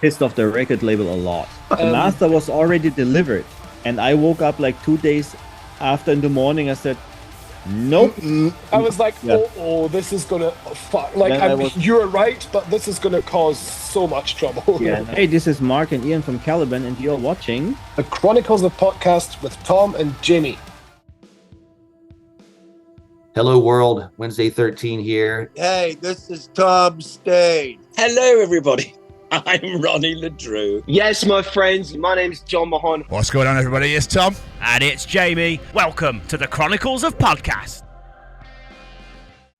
pissed off the record label a lot. The master was already delivered, and I woke up like 2 days after in the morning. I said, nope. I was like, this is gonna fuck. Like, you're right, but this is gonna cause so much trouble. Yeah. Hey, this is Marc and Iain from Caliban, and you're watching the Chronicles of Podcast with Tom and Jamie. Hello world, Wednesday 13 here. Hey, this is Tom Stain. Hello everybody, I'm Ronnie Ledrew. Yes, my friends, my name's John Mahon. What's going on, everybody? It's Tom. And it's Jamie. Welcome to the Chronicles of Podcast.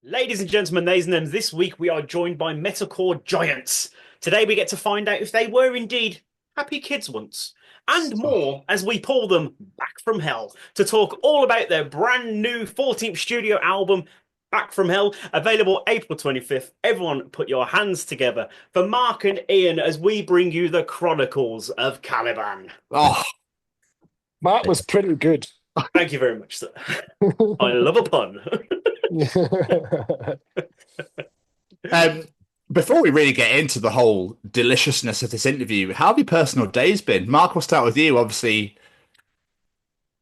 Ladies and gentlemen, nays and thems, this week we are joined by metalcore giants. Today we get to find out if they were indeed happy kids once. And more as we pull them back from hell to talk all about their brand new 14th studio album, Back from Hell, available April 25th. Everyone put your hands together for Marc and Iain as we bring you the Chronicles of Caliban. Oh, that was pretty good. Thank you very much, sir. I love a pun. Before we really get into the whole deliciousness of this interview, how have your personal days been? Marc, we'll start with you, obviously.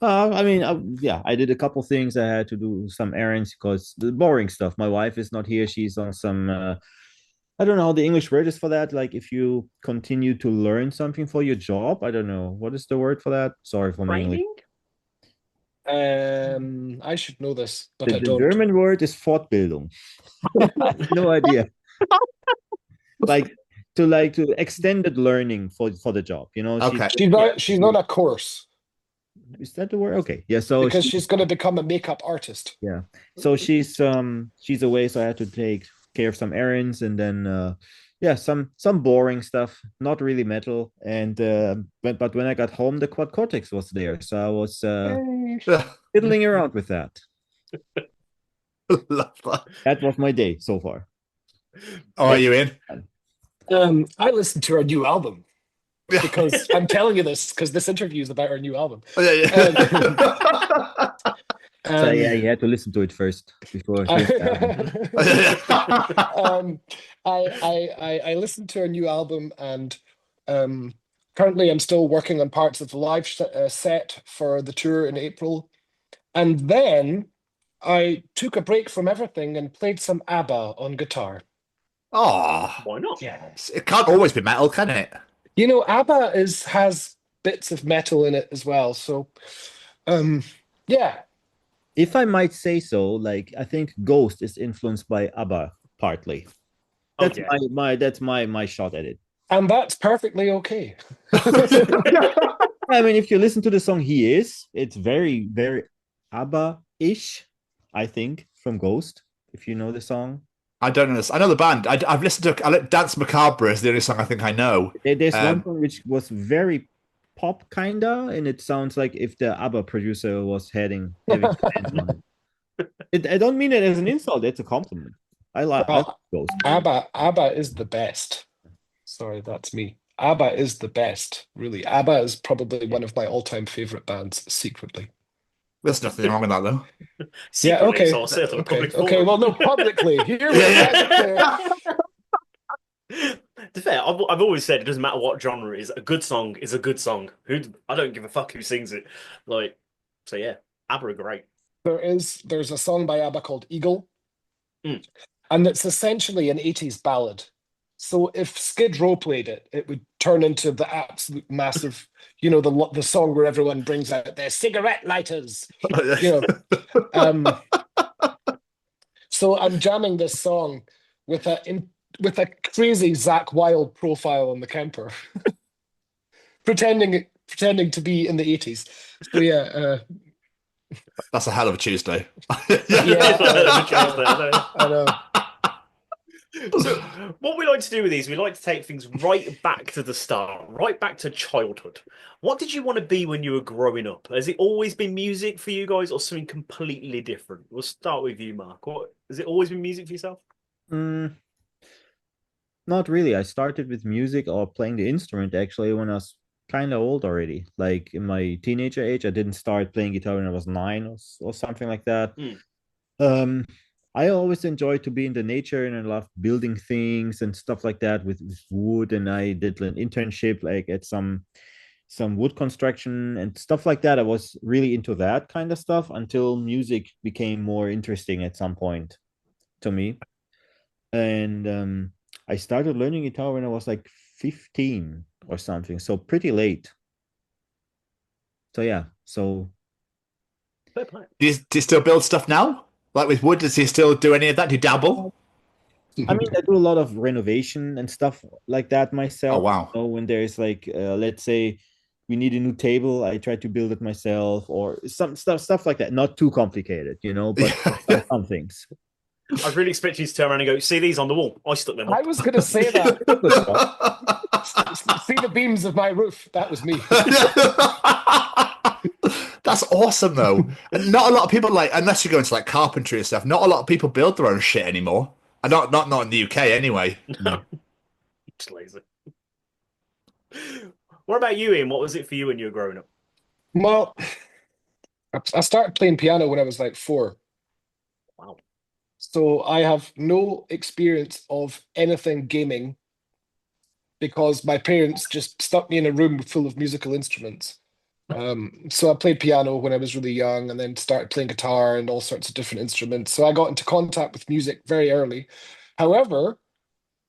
I did a couple things. I had to do some errands because the boring stuff. My wife is not here. She's on some, I don't know how the English word is for that. Like if you continue to learn something for your job, I don't know. What is the word for that? Sorry for my English. I should know this, but I don't. The German word is Fortbildung. No idea. to extended learning for the job, you know. Okay. She's not a course. Is that the word? Okay, yeah. So because she's going to become a makeup artist. Yeah. So she's away, so I had to take care of some errands, and then some boring stuff, not really metal. And but when I got home, the quad cortex was there, so I was fiddling around with that. Love that. That was my day so far. Oh, are you in? I listened to our new album because I'm telling you this because this interview is about our new album. Oh, yeah. So you had to listen to it first before. I listened to our new album, and currently I'm still working on parts of the live set for the tour in April, and then I took a break from everything and played some ABBA on guitar. Oh, why not? Yes. It can't always be metal, can it? You know, ABBA has bits of metal in it as well. So, yeah. If I might say so, like I think Ghost is influenced by ABBA partly. That's my shot at it. And that's perfectly okay. I mean, if you listen to the song "He Is," it's very, very ABBA-ish, I think, from Ghost. If you know the song. I don't know this. I know the band. I've listened to Dance Macabre is the only song I think I know. There's one song which was very pop kinda, and it sounds like if the ABBA producer was having hands on it. I don't mean it as an insult. It's a compliment. I like those. ABBA is the best. Sorry, that's me. ABBA is the best. Really, ABBA is probably one of my all-time favorite bands. Secretly. There's nothing wrong with that, though. Yeah, okay. Okay, well, no, publicly. Here we go. To be fair, I've always said it doesn't matter what genre it is. A good song is a good song. I don't give a fuck who sings it. So yeah, ABBA are great. There's a song by ABBA called Eagle, and it's essentially an 80s ballad. So if Skid Row played it, it would turn into the absolute massive, you know, the song where everyone brings out their cigarette lighters. You know, so I'm jamming this song with a crazy Zakk Wylde profile on the Kemper, pretending to be in the 80s. So yeah, that's a hell of a Tuesday. I know. So what we like to do with these, we like to take things right back to the start, right back to childhood. What did you want to be when you were growing up? Has it always been music for you guys or something completely different? We'll start with you, Marc. Has it always been music for yourself? Not really. I started with music or playing the instrument actually when I was kind of old already. Like in my teenager age, I didn't start playing guitar when I was 9 or something like that. I always enjoy to be in the nature, and I love building things and stuff like that with wood. And I did an internship like at some wood construction and stuff like that. I was really into that kind of stuff until music became more interesting at some point to me. And I started learning guitar when I was like 15 or something, so pretty late. So yeah, so Do you still build stuff now? Like with wood, does he still do any of that? Do you dabble? I mean, I do a lot of renovation and stuff like that myself. Oh, wow. So when there's like, let's say we need a new table, I try to build it myself or some stuff like that. Not too complicated, but some things. I was really expecting you to turn around and go, see these on the wall? I stuck them up. I was going to say that. See the beams of my roof? That was me. That's awesome, though. And not a lot of people, like, unless you go into like carpentry and stuff, not a lot of people build their own shit anymore. And not in the UK anyway. No. Just lazy. What about you, Ian? What was it for you when you were growing up? Well, I started playing piano when I was like 4. Wow. So I have no experience of anything gaming because my parents just stuck me in a room full of musical instruments. So I played piano when I was really young and then started playing guitar and all sorts of different instruments. So I got into contact with music very early. However,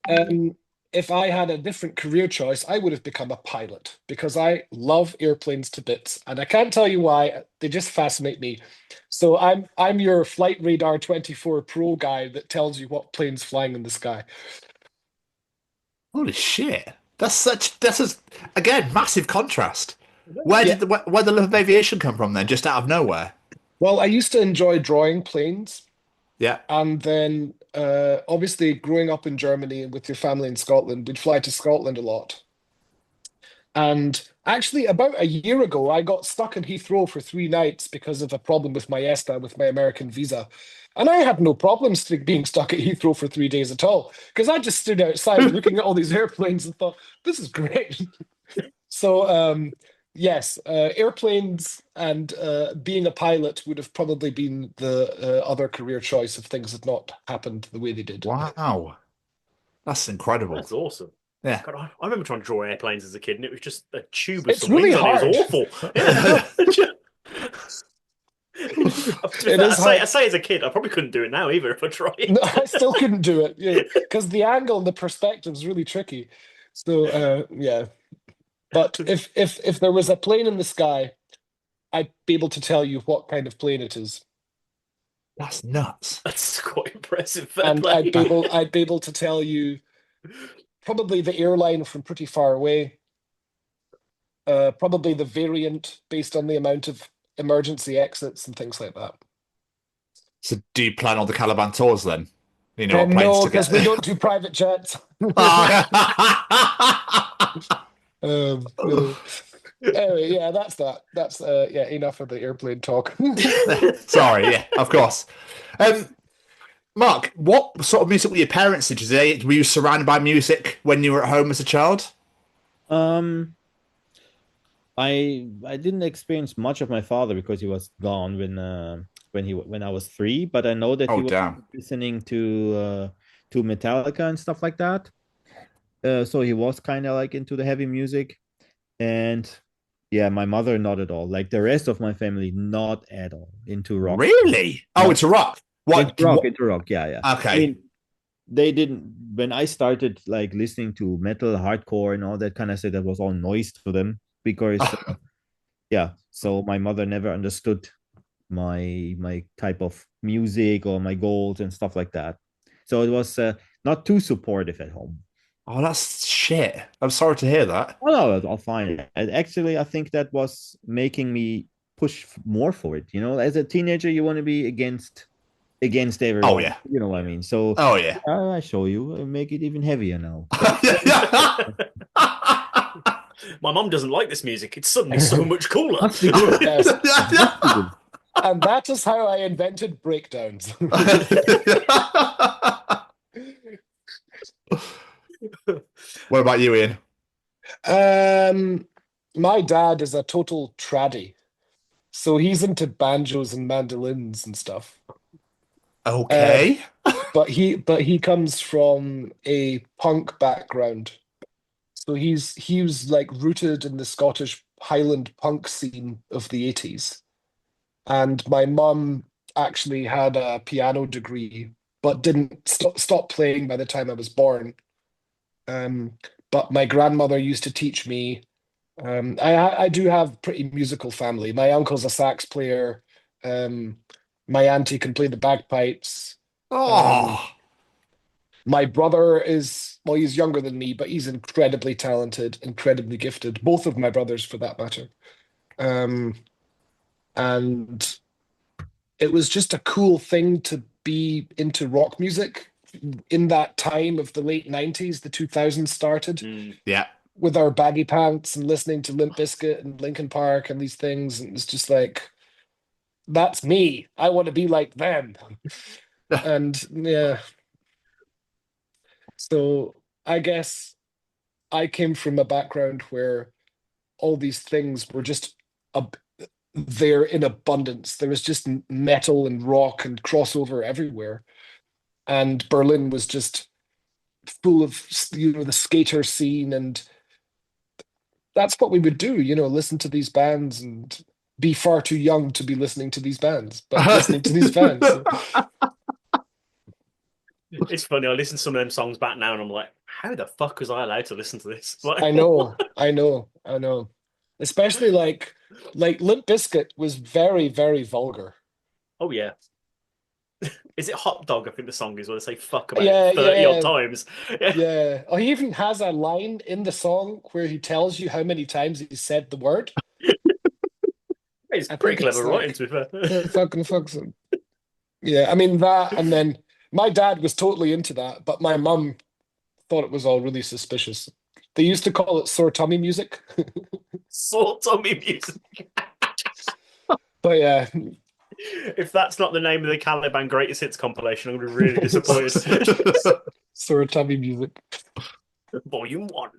if I had a different career choice, I would have become a pilot because I love airplanes to bits. And I can't tell you why, they just fascinate me. So I'm your Flight Radar 24 Pro guy that tells you what plane's flying in the sky. Holy shit. Again, massive contrast. Where did the love of aviation come from then? Just out of nowhere? Well, I used to enjoy drawing planes. Yeah. And then obviously growing up in Germany with your family in Scotland, we'd fly to Scotland a lot. And actually about a year ago, I got stuck in Heathrow for 3 nights because of a problem with my ESTA, with my American visa. And I had no problems being stuck at Heathrow for 3 days at all, because I just stood outside looking at all these airplanes and thought, this is great. So, yes, airplanes and being a pilot would have probably been the other career choice if things had not happened the way they did. Wow. That's incredible. That's awesome. Yeah. God, I remember trying to draw airplanes as a kid, and it was just a tube with It's some really wings on it. It was awful. I say as a kid, I probably couldn't do it now either if I tried. No, I still couldn't do it, because the angle and the perspective is really tricky. So, yeah. But if there was a plane in the sky, I'd be able to tell you what kind of plane it is. That's nuts. That's quite impressive. And I'd be able to tell you probably the airline from pretty far away, probably the variant based on the amount of emergency exits and things like that. So do you plan on the Caliban tours then? You know, No, because we don't do private jets. No. Anyway, yeah, that's that. That's enough of the airplane talk. Sorry, yeah, of course. Mark, what sort of music were your parents into? Were you surrounded by music when you were at home as a child? I didn't experience much of my father because he was gone when I was 3, but I know that he was listening to Metallica and stuff like that. So he was kind of like into the heavy music, and yeah, my mother not at all. Like the rest of my family, not at all into rock. Really? Oh, it's rock. What? Into rock. Yeah. Okay. I mean, they didn't. When I started like listening to metal, hardcore, and all that kind of stuff, that was all noise to them because, yeah. So my mother never understood my type of music or my goals and stuff like that. So it was not too supportive at home. Oh, that's shit. I'm sorry to hear that. Oh, no, I'll find. And actually, I think that was making me push more for it. You know, as a teenager, you want to be against everyone. Oh yeah. You know what I mean? So. Oh yeah. I show you. I make it even heavier now. My mom doesn't like this music. It's suddenly so much cooler. Yes. And that is how I invented breakdowns. What about you, Ian? My dad is a total traddy. So he's into banjos and mandolins and stuff. Okay. But he comes from a punk background. So he was like rooted in the Scottish Highland punk scene of the 80s. And my mum actually had a piano degree, but didn't stop playing by the time I was born. But my grandmother used to teach me. I do have pretty musical family. My uncle's a sax player. Um, my auntie can play the bagpipes. Oh, My brother is, well, he's younger than me, but he's incredibly talented, incredibly gifted. Both of my brothers, for that matter. And it was just a cool thing to be into rock music in that time of the late 90s, the 2000s started yeah. with our baggy pants and listening to Limp Bizkit and Linkin Park and these things. And it's just like, that's me. I want to be like them. And yeah. So I guess I came from a background where all these things were just there in abundance. There was just metal and rock and crossover everywhere. And Berlin was just full of, the skater scene. And that's what we would do, listen to these bands and be far too young to be listening to these bands, but listening to these bands. It's funny. I listen to some of them songs back now, and I'm like, how the fuck was I allowed to listen to this? Like, I know. Especially like Limp Bizkit was very, very vulgar. oh yeah. Is it Hot Dog? I think the song is where they say fuck about Yeah, 30 odd times. Yeah. Oh, he even has a line in the song where he tells you how many times he said the word. It's I pretty think it's clever like, writing, to be fair. fucking. Yeah, I mean that, and then my dad was totally into that, but my mum thought it was all really suspicious. They used to call it sore tummy music. Sore tummy music. But yeah, If that's not the name of the Caliban Greatest Hits compilation, I'm going to be really disappointed. sore tummy music. Volume 1.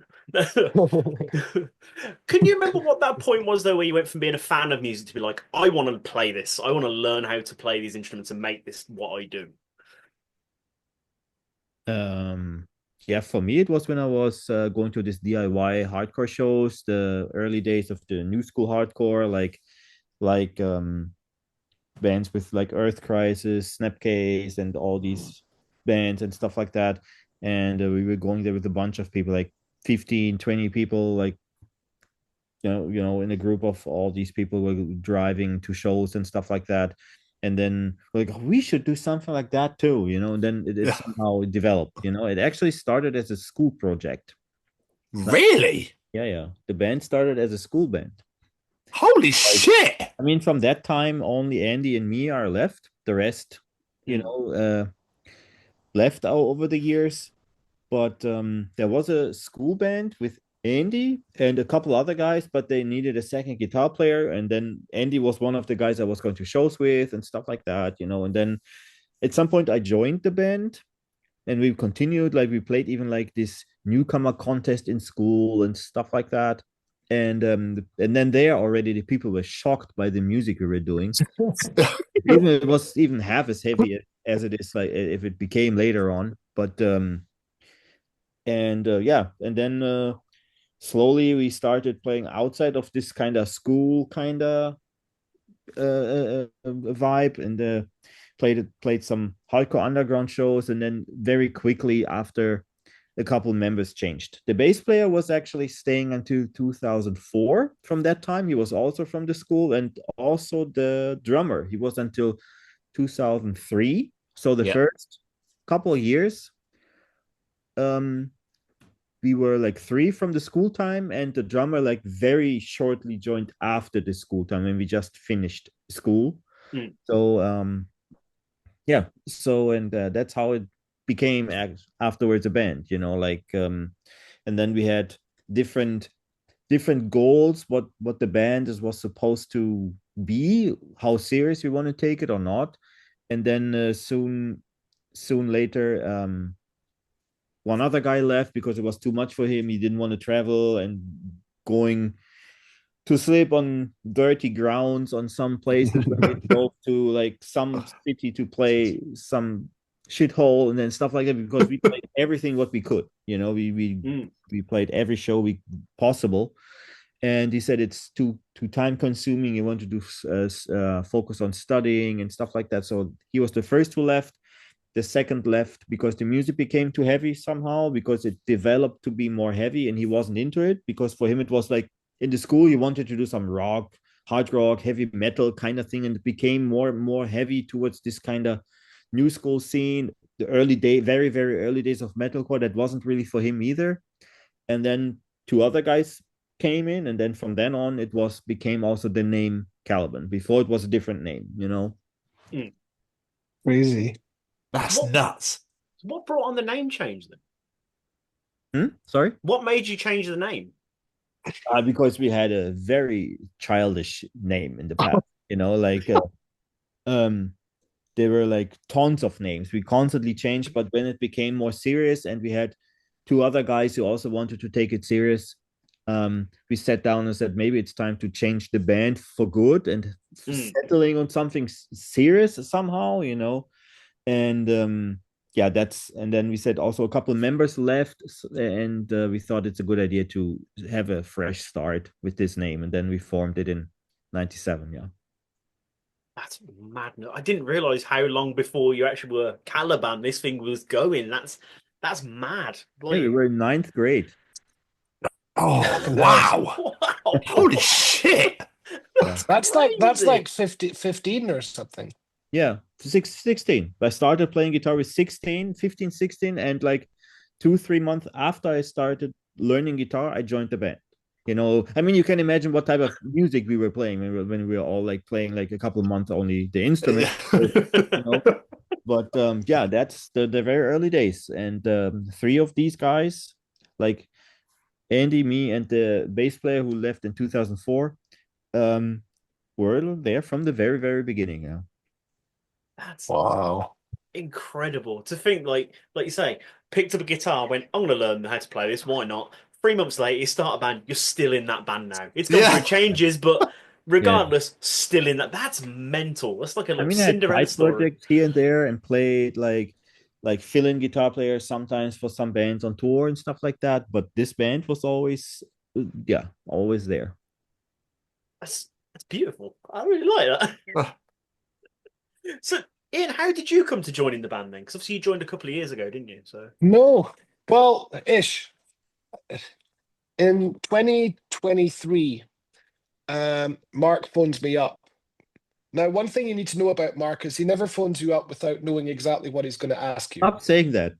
Can you remember what that point was, though, where you went from being a fan of music to be like, I want to play this. I want to learn how to play these instruments and make this what I do? Yeah, for me it was when I was going to this DIY hardcore shows, the early days of the new school hardcore, like bands with like Earth Crisis, Snapcase, and all these bands and stuff like that. And we were going there with a bunch of people, like 15, 20 people, like in a group of all these people were driving to shows and stuff like that. And then like, oh, we should do something like that too, and then it somehow developed. It actually started as a school project. Really? Yeah. The band started as a school band. Holy shit! I mean, from that time, only Andy and me are left. The rest, left over the years. But there was a school band with Andy and a couple other guys, but they needed a second guitar player. And then Andy was one of the guys I was going to shows with and stuff like that, And then at some point I joined the band and we continued, like we played even like this newcomer contest in school and stuff like that. And then there already the people were shocked by the music we were doing. It was even half as heavy as it is like if it became later on. But and then slowly we started playing outside of this kind of school kind of vibe, and played some hardcore underground shows. And then very quickly after, a couple members changed. The bass player was actually staying until 2004. From that time, he was also from the school, and also the drummer. He was until 2003. So the first couple of years, we were like 3 from the school time, and the drummer like very shortly joined after the school time, and we just finished school. So and that's how it became afterwards a band, and then we had different goals, what the band was supposed to be, how serious we want to take it or not. And then soon later, one other guy left because it was too much for him. He didn't want to travel and going to sleep on dirty grounds on some places where we drove to like some city to play some shithole and then stuff like that, because we played everything what we could. We played every show we possible. And he said it's too time consuming. He wanted to do focus on studying and stuff like that. So he was the first who left. The second left because the music became too heavy somehow, because it developed to be more heavy and he wasn't into it, because for him it was like in the school he wanted to do some rock, hard rock, heavy metal kind of thing, and it became more and more heavy towards this kind of new school scene. The very, very early days of metalcore, that wasn't really for him either. And then two other guys came in, and then from then on it became also the name Caliban. Before it was a different name, Crazy. That's nuts. What brought on the name change then? Sorry? What made you change the name? Because we had a very childish name in the past, there were like tons of names. We constantly changed, but when it became more serious and we had two other guys who also wanted to take it serious, we sat down and said, maybe it's time to change the band for good and settling on something serious somehow, and and then we said also a couple of members left, and we thought it's a good idea to have a fresh start with this name, and then we formed it in 97. Yeah, that's madness. I didn't realize how long before you actually were Caliban this thing was going. That's mad. Like, we were in 9th grade. Oh wow. Holy shit. Yeah. That's like 15 or something. Yeah, 16. I started playing guitar with 15, 16, and like 2-3 months after I started learning guitar, I joined the band. You can imagine what type of music we were playing when we were all like playing like a couple of months only the instrument. But that's the very early days. And 3 of these guys, like Andy, me, and the bass player who left in 2004, were there from the very, very beginning. Yeah. That's wow, incredible to think. Like you say, picked up a guitar, went, I'm going to learn how to play this. Why not? 3 months later, you start a band. You're still in that band now. It's gone through changes, but regardless, still in that. That's mental. That's like a Cinderella I had story. projects here and there and played like fill-in guitar players sometimes for some bands on tour and stuff like that. But this band was always, always there. That's beautiful. I really like that. So, Iain, how did you come to joining the band then? Because obviously you joined a couple of years ago, didn't you? So no, well, ish. In 2023, Marc phones me up. Now, one thing you need to know about Marc is he never phones you up without knowing exactly what he's going to ask you. Stop saying that.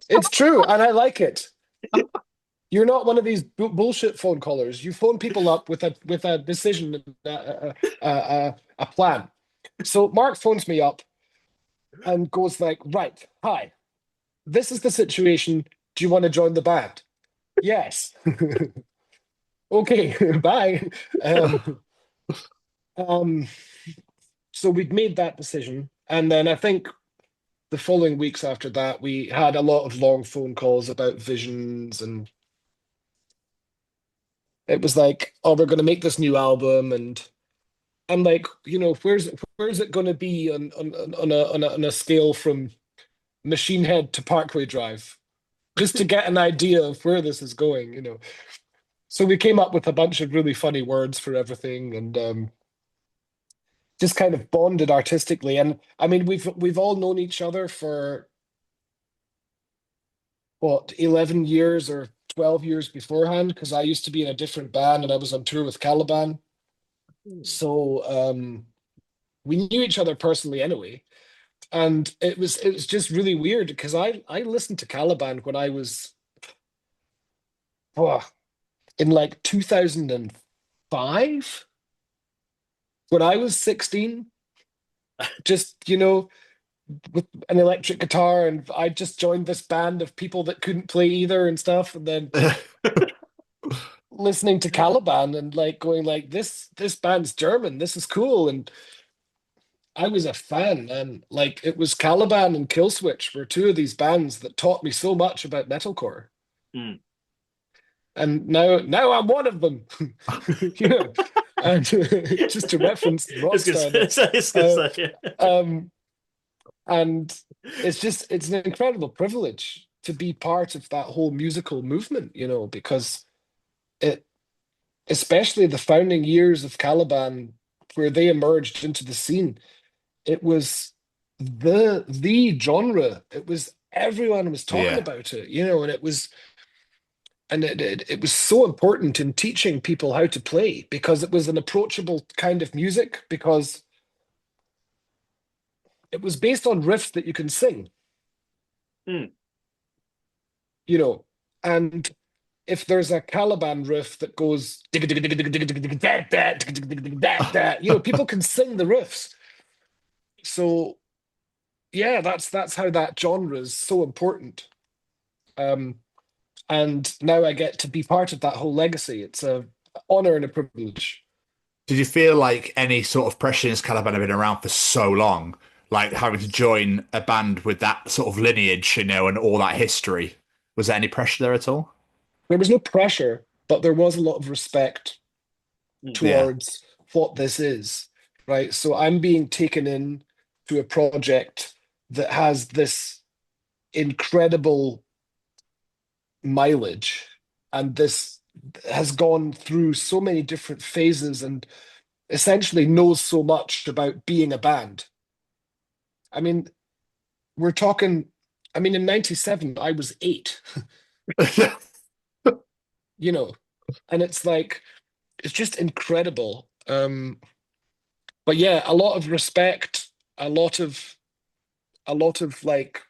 It's true, and I like it. You're not one of these bullshit phone callers. You phone people up with a decision, a plan. So Marc phones me up and goes like, right, hi, this is the situation. Do you want to join the band? Yes. Okay, bye. So we'd made that decision. And then I think the following weeks after that, we had a lot of long phone calls about visions, and it was like, oh, we're going to make this new album, and I'm like, where's it going to be on a scale from Machine Head to Parkway Drive, just to get an idea of where this is going, So we came up with a bunch of really funny words for everything, and just kind of bonded artistically. And I mean, we've all known each other for what, 11 years or 12 years beforehand, because I used to be in a different band and I was on tour with Caliban. So we knew each other personally anyway. And it was just really weird because I listened to Caliban when I was in like 2005, when I was 16, just, with an electric guitar, and I just joined this band of people that couldn't play either and stuff, and then listening to Caliban and like going like, this band's German, this is cool. And I was a fan, and like it was Caliban and Killswitch were two of these bands that taught me so much about metalcore. and now I'm one of them. You know, and just to reference Rockstar. And it's an incredible privilege to be part of that whole musical movement, you know, because especially the founding years of Caliban, where they emerged into the scene, it was the genre. It was everyone was talking about it, you know, and it was so important in teaching people how to play, because it was an approachable kind of music, because it was based on riffs that you can sing. You know, and if there's a Caliban riff that goes, you know, people can sing the riffs. So yeah, that's how that genre is so important. And now I get to be part of that whole legacy. It's a honor and a privilege. Did you feel like any sort of pressure as Caliban have been around for so long, like having to join a band with that sort of lineage, you know, and all that history? Was there any pressure there at all? There was no pressure, but there was a lot of respect towards what this is, right? So I'm being taken in to a project that has this incredible mileage, and this has gone through so many different phases and essentially knows so much about being a band. I mean, we're talking, I mean, in 97, I was 8. You know, and it's like, it's just incredible. But yeah, a lot of respect, a lot of like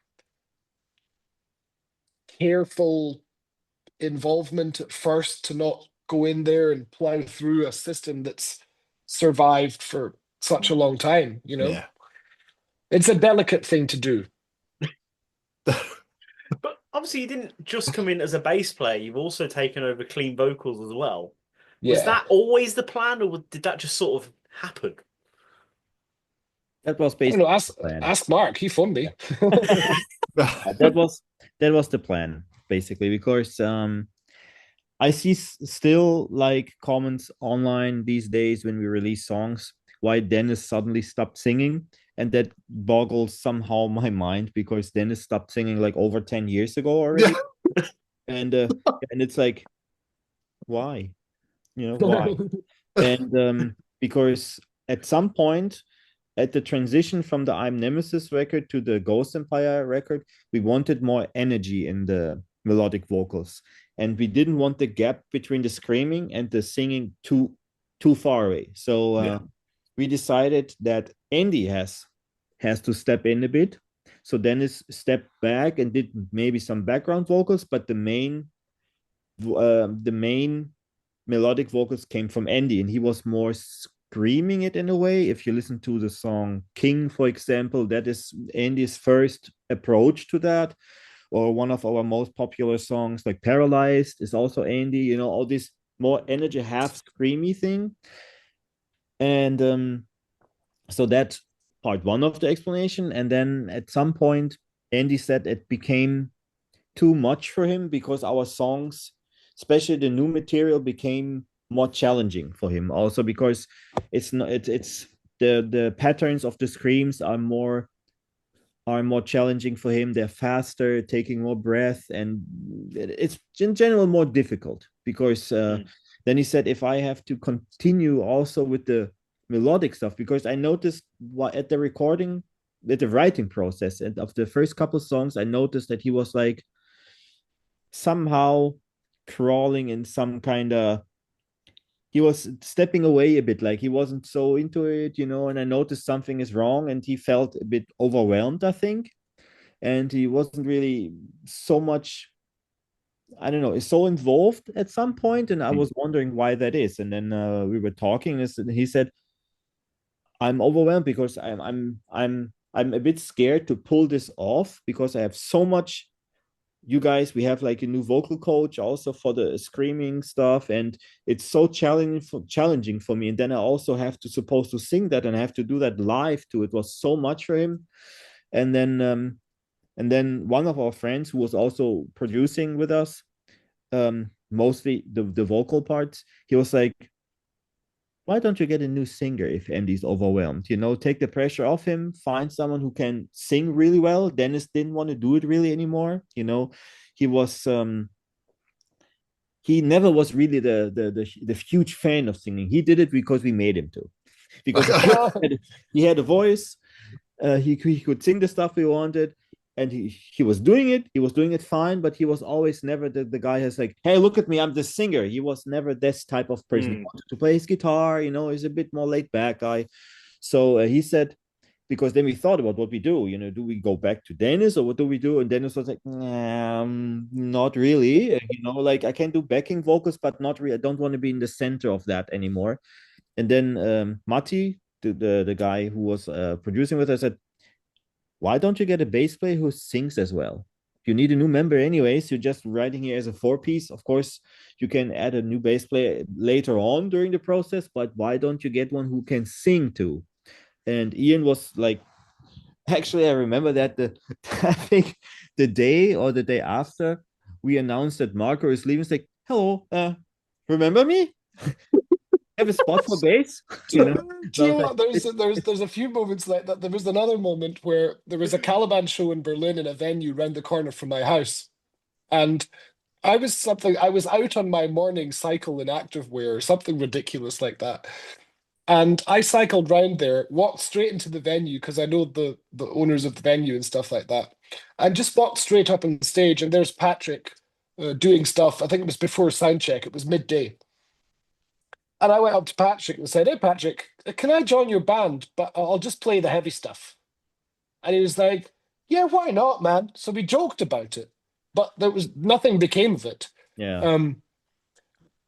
careful involvement at first to not go in there and plow through a system that's survived for such a long time, you know. Yeah. It's a delicate thing to do. But obviously you didn't just come in as a bass player, you've also taken over clean vocals as well. Yeah. Was that always the plan, or did that just sort of happen? That was I basically don't know, the plan. ask Mark, he phoned me. That was the plan, basically, because I see still like comments online these days when we release songs why Dennis suddenly stopped singing, and that boggles somehow my mind, because Dennis stopped singing like over 10 years ago already. And it's like, why? You know, why? And because at some point, at the transition from the I'm Nemesis record to the Ghost Empire record, we wanted more energy in the melodic vocals, and we didn't want the gap between the screaming and the singing too far away. So we decided that Andy has to step in a bit. So Dennis stepped back and did maybe some background vocals, but the main melodic vocals came from Andy, and he was more screaming it in a way. If you listen to the song King, for example, that is Andy's first approach to that. Or one of our most popular songs like Paralyzed is also Andy, you know, all this more energy, half screamy thing. And so that's part one of the explanation. And then at some point, Andy said it became too much for him, because our songs, especially the new material, became more challenging for him. Also because it's the patterns of the screams are more challenging for him. They're faster, taking more breath, and it's in general more difficult, because then he said, if I have to continue also with the melodic stuff, because I noticed at the recording, at the writing process and of the first couple of songs, I noticed that he was like somehow crawling in some kind of, he was stepping away a bit, like he wasn't so into it, you know, and I noticed something is wrong, and he felt a bit overwhelmed, I think, and he wasn't really so much, I don't know, is so involved at some point, and I was wondering why that is. And then we were talking, and he said, I'm overwhelmed because I'm a bit scared to pull this off, because I have so much. You guys, we have like a new vocal coach also for the screaming stuff, and it's so challenging for me. And then I also have to supposed to sing that, and I have to do that live too. It was so much for him. And then one of our friends who was also producing with us, mostly the vocal parts, he was like, why don't you get a new singer if Andy's overwhelmed? Take the pressure off him, find someone who can sing really well. Dennis didn't want to do it really anymore. He was he never was really the huge fan of singing. He did it because we made him to. Because he had a voice, he could sing the stuff we wanted, and he was doing it. He was doing it fine, but he was always never the guy who's like, hey, look at me, I'm the singer. He was never this type of person. He wanted to play his guitar, he's a bit more laid back guy. So he said, because then we thought about what we do. Do we go back to Dennis or what do we do? And Dennis was like, not really. Like I can do backing vocals, but not really. I don't want to be in the center of that anymore. And then Matti, the guy who was producing with us, said, why don't you get a bass player who sings as well? You need a new member anyways. You're just writing here as a 4-piece. Of course, you can add a new bass player later on during the process, but why don't you get one who can sing too? And Ian was like, actually, I remember that I think the day or the day after we announced that Marco is leaving, it's like, hello, remember me? Have a spot for bass? Do you know what? There's a few moments like that. There was another moment where there was a Caliban show in Berlin in a venue round the corner from my house. And I was out on my morning cycle in activewear or something ridiculous like that. And I cycled round there, walked straight into the venue because I know the owners of the venue and stuff like that, and just walked straight up on stage. And there's Patrick doing stuff. I think it was before sound check. It was midday. And I went up to Patrick and said, hey, Patrick, can I join your band? But I'll just play the heavy stuff. And he was like, yeah, why not, man? So we joked about it, but nothing became of it. Yeah.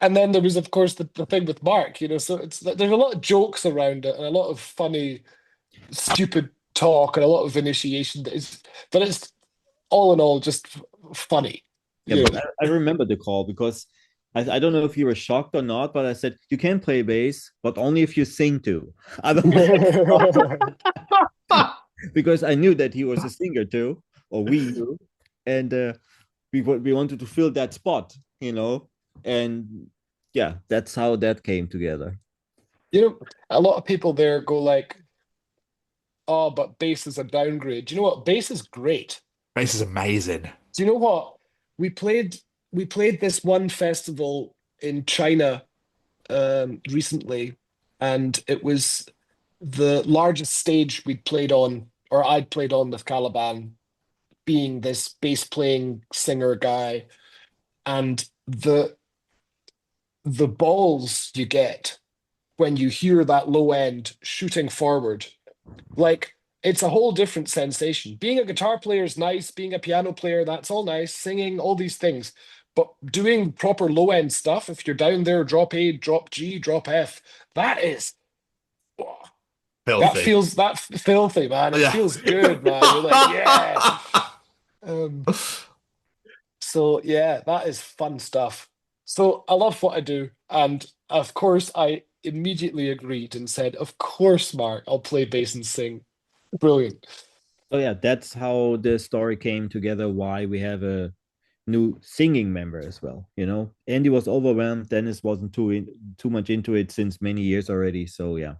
And then there was, of course, the thing with Marc, so there's a lot of jokes around it and a lot of funny, stupid talk and a lot of initiation but it's all in all just funny. Yeah, I remember the call because I don't know if you were shocked or not, but I said, you can play bass, but only if you sing too. Because I knew that he was a singer too, or we knew. And we wanted to fill that spot, and yeah, that's how that came together. A lot of people there go like, oh, but bass is a downgrade. Do you know what? Bass is great. Bass is amazing. Do you know what? We played this one festival in China recently, and it was the largest stage we'd played on, or I'd played on with Caliban, being this bass playing singer guy, and the balls you get when you hear that low end shooting forward, like it's a whole different sensation. Being a guitar player is nice, being a piano player, that's all nice, singing, all these things. But doing proper low end stuff, if you're down there, drop A, drop G, drop F, that is filthy. That's filthy, man. It feels good, man. You're like, yeah. So yeah, that is fun stuff. So I love what I do, and of course I immediately agreed and said, of course, Marc, I'll play bass and sing. Brilliant. So yeah, that's how the story came together, why we have a new singing member as well. Andy was overwhelmed, Dennis wasn't too much into it since many years already, so yeah.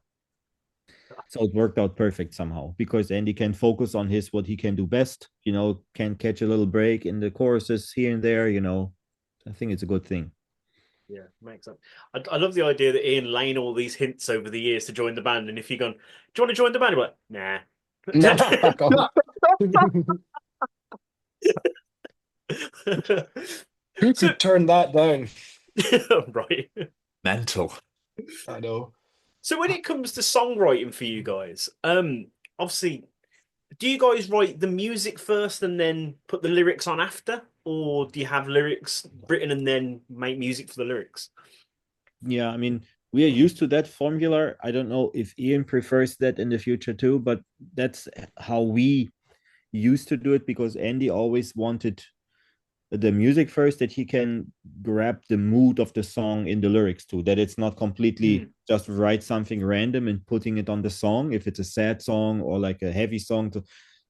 So it worked out perfect somehow because Andy can focus on what he can do best, can catch a little break in the choruses here and there, I think it's a good thing. Yeah, makes sense. I love the idea that Ian laying all these hints over the years to join the band, and if you're going, do you want to join the band? I'm like, nah. Who could turn that down? Right. Mental. I know. So when it comes to songwriting for you guys, obviously, do you guys write the music first and then put the lyrics on after? Or do you have lyrics written and then make music for the lyrics? Yeah, I mean, we are used to that formula. I don't know if Ian prefers that in the future too, but that's how we used to do it because Andy always wanted the music first, that he can grab the mood of the song in the lyrics too, that it's not completely just write something random and putting it on the song if it's a sad song or like a heavy song.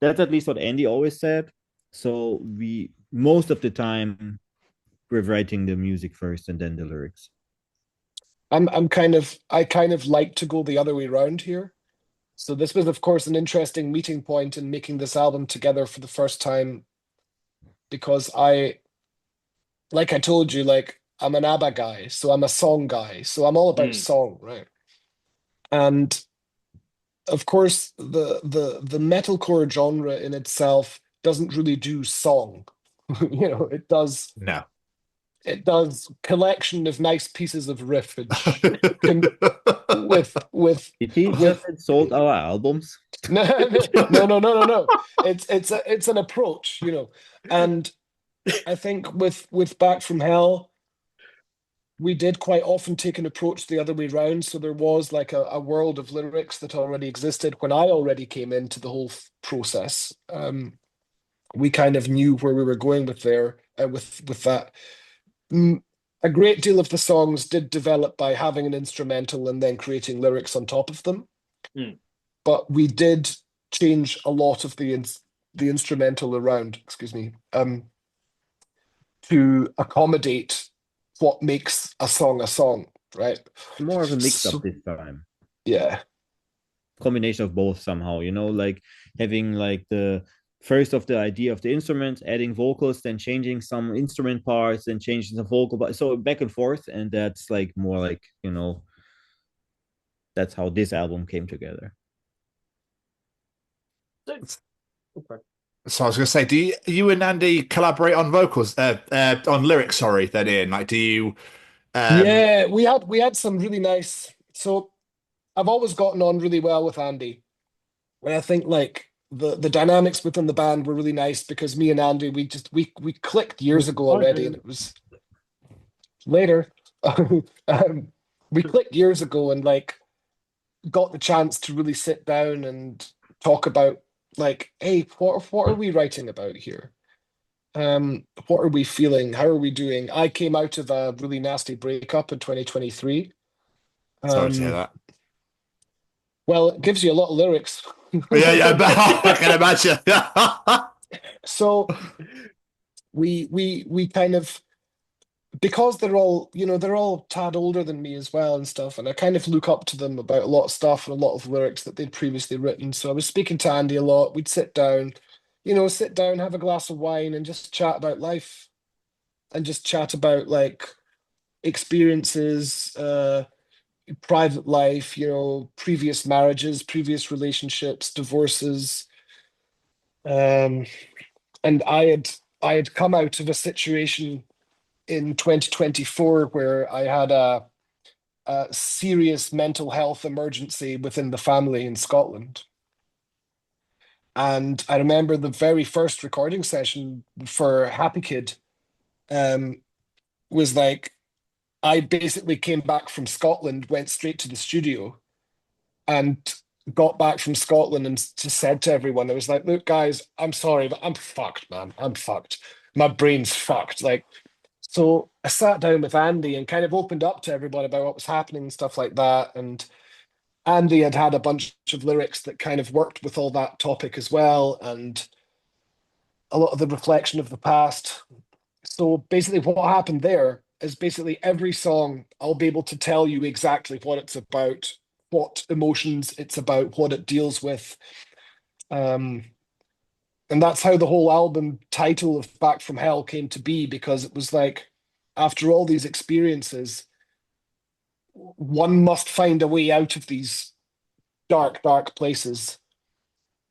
That's at least what Andy always said. So we most of the time with writing the music first and then the lyrics. I kind of like to go the other way around here. So this was, of course, an interesting meeting point in making this album together for the first time, because like I told you, like I'm an ABBA guy, so I'm a song guy, so I'm all about song, right? And of course, the metalcore genre in itself doesn't really do song. It does. No. It does collection of nice pieces of riffage with Did he just insult our albums? no. It's an approach, and I think with Back from Hell, we did quite often take an approach the other way around. So there was like a world of lyrics that already existed when I already came into the whole process. We kind of knew where we were going with that. A great deal of the songs did develop by having an instrumental and then creating lyrics on top of them. But we did change a lot of the instrumental around, to accommodate what makes a song, right? More of a mix-up this time. Yeah. Combination of both somehow, like having like the first of the idea of the instrument, adding vocals, then changing some instrument parts, then changing the vocal parts. So back and forth, and that's like more like, that's how this album came together. Okay. So I was going to say, do you and Andy collaborate on vocals, on lyrics? Sorry, then Ian. Like, do you? Yeah, we had some really nice. So I've always gotten on really well with Andy, and I think like the dynamics within the band were really nice because me and Andy we clicked years ago already, and it was later. We clicked years ago and like got the chance to really sit down and talk about like, hey, what are we writing about here? What are we feeling? How are we doing? I came out of a really nasty breakup in 2023. Sorry to hear that. Well, it gives you a lot of lyrics. Yeah, I can imagine. So we kind of, because they're all tad older than me as well and stuff, and I kind of look up to them about a lot of stuff and a lot of lyrics that they'd previously written. So I was speaking to Andy a lot. We'd sit down, have a glass of wine and just chat about life and just chat about like experiences, private life, previous marriages, previous relationships, divorces. And I had come out of a situation in 2024 where I had a serious mental health emergency within the family in Scotland. And I remember the very first recording session for Happy Kid was like, I basically came back from Scotland, went straight to the studio and got back from Scotland and just said to everyone, I was like, look, guys, I'm sorry, but I'm fucked, man. I'm fucked. My brain's fucked. Like, so I sat down with Andy and kind of opened up to everybody about what was happening and stuff like that. And Andy had a bunch of lyrics that kind of worked with all that topic as well, and a lot of the reflection of the past. So basically what happened there is basically every song I'll be able to tell you exactly what it's about, what emotions it's about, what it deals with. And that's how the whole album title of Back from Hell came to be, because it was like, after all these experiences, one must find a way out of these dark, dark places,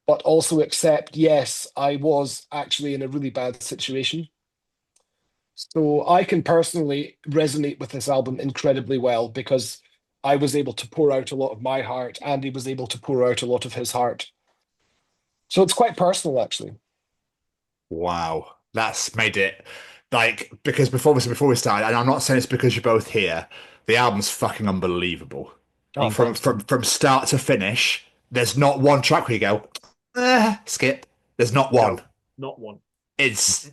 but also accept, yes, I was actually in a really bad situation. So I can personally resonate with this album incredibly well because I was able to pour out a lot of my heart. Andy was able to pour out a lot of his heart. So it's quite personal, actually. Wow, that's made it like, because before we started, and I'm not saying it's because you're both here, the album's fucking unbelievable. Oh, from start to finish, there's not one track where you go, skip. There's not one. No, not one. It's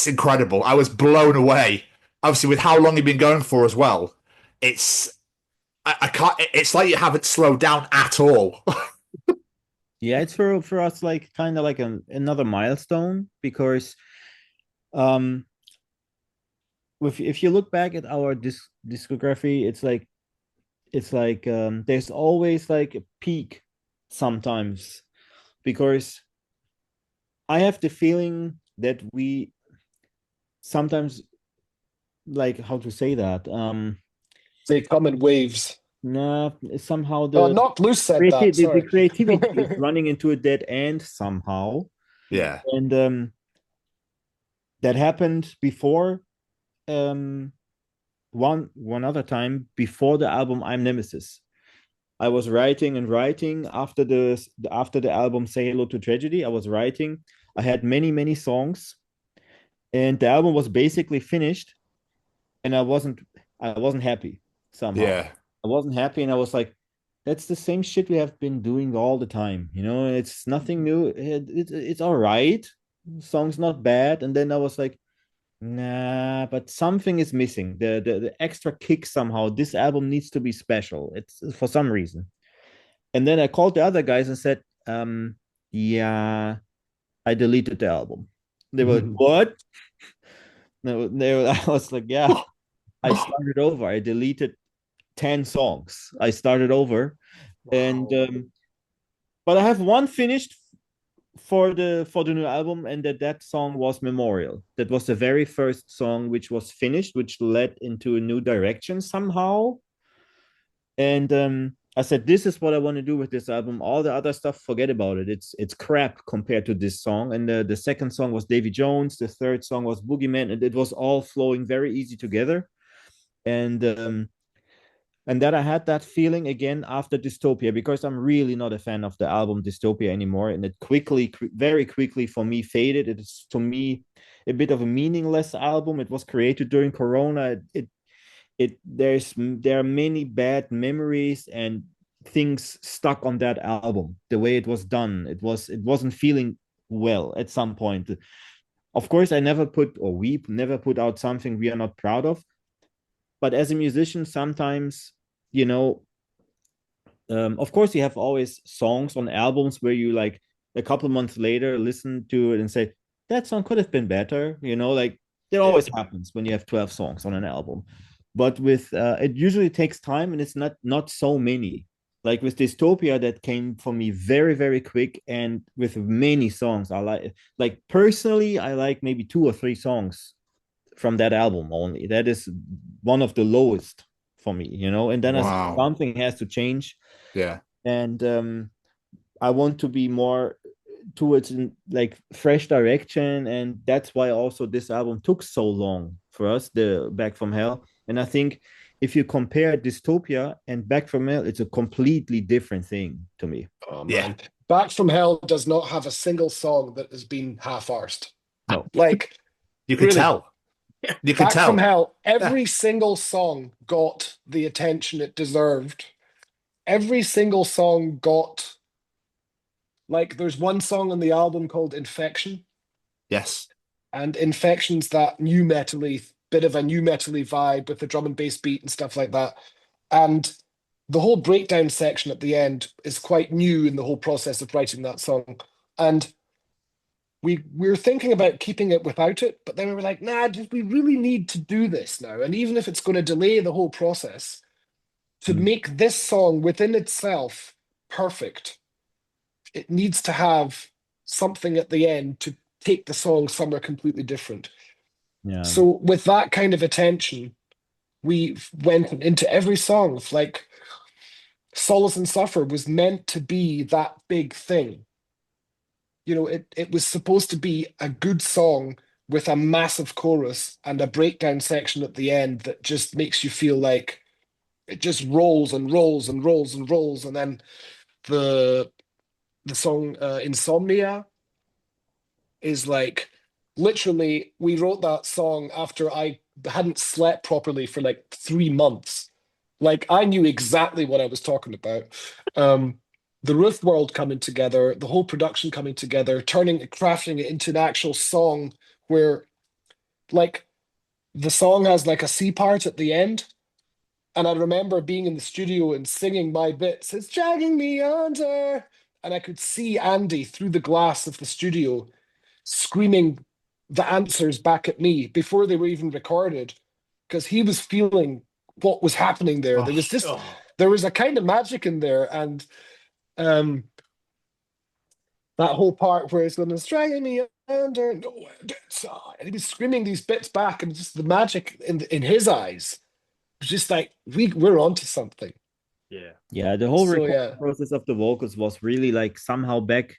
incredible. I was blown away. Obviously, with how long you've been going for as well, I can't. It's like you haven't slowed down at all. Yeah, it's for us like kind of like another milestone, because if you look back at our discography, it's like there's always like a peak sometimes, because I have the feeling that we sometimes, like, how to say that, They come in waves. nah, somehow Knocked Loose said that. the Sorry. creativity is running into a dead end somehow. Yeah. And that happened before, one other time before the album I'm Nemesis. I was writing and writing after the album Say Hello to Tragedy. I was writing. I had many songs, and the album was basically finished, and I wasn't happy somehow. Yeah. I wasn't happy, and I was like, that's the same shit we have been doing all the time. It's nothing new. It's all right. Song's not bad. And then I was like, nah, but something is missing. The extra kick somehow. This album needs to be special. It's for some reason. And then I called the other guys and said, yeah, I deleted the album. They were like, what? No, I was like, yeah, I started over. I deleted 10 songs. I started over. Wow. And but I have one finished for the new album, and that song was Memorial. That was the very first song which was finished, which led into a new direction somehow. And I said, this is what I want to do with this album. All the other stuff, forget about it. It's crap compared to this song. And the second song was Davy Jones. The third song was Boogeyman, and it was all flowing very easy together. And then I had that feeling again after Dystopia, because I'm really not a fan of the album Dystopia anymore. And it very quickly for me faded. It is, to me, a bit of a meaningless album. It was created during Corona. There are many bad memories and things stuck on that album. The way it was done, it wasn't feeling well at some point. Of course, we never put out something we are not proud of. But as a musician, sometimes, of course, you have always songs on albums where you, like, a couple of months later listen to it and say, that song could have been better. Like, it always happens when you have 12 songs on an album. But with it usually takes time, and it's not so many. Like with Dystopia, that came for me very, very quick, and with many songs. I like personally, I like maybe 2 or 3 songs from that album only. That is one of the lowest for me, and then I said, something has to change. Yeah. And I want to be more towards like fresh direction, and that's why also this album took so long for us, the Back from Hell. And I think if you compare Dystopia and Back from Hell, it's a completely different thing to me. Oh, man. Yeah. Back from Hell does not have a single song that has been half-arsed. No. Like, you can tell. You can tell. Back from Hell, every single song got the attention it deserved. Every single song got, like, there's one song on the album called Infection. Yes. And Infection's that new metal-y, bit of a new metal-y vibe with the drum and bass beat and stuff like that. And the whole breakdown section at the end is quite new in the whole process of writing that song. And we were thinking about keeping it without it, but then we were like, nah, we really need to do this now. And even if it's going to delay the whole process, to make this song within itself perfect, it needs to have something at the end to take the song somewhere completely different. Yeah. So with that kind of attention, we went into every song. Like, Solace and Suffer was meant to be that big thing. It was supposed to be a good song with a massive chorus and a breakdown section at the end that just makes you feel like it just rolls and rolls and rolls and rolls. And then the song Insomnia is like, literally, we wrote that song after I hadn't slept properly for like 3 months. Like, I knew exactly what I was talking about. The Ruth world coming together, the whole production coming together, crafting it into an actual song where, like, the song has like a C part at the end. And I remember being in the studio and singing my bits. It's dragging me under. And I could see Andy through the glass of the studio screaming the answers back at me before they were even recorded. because he was feeling what was happening there. There was a kind of magic in there, and that whole part where it's going to strike me under, and he was screaming these bits back, and just the magic in his eyes was just like we're onto something. Yeah, the whole recording process of the vocals was really like somehow back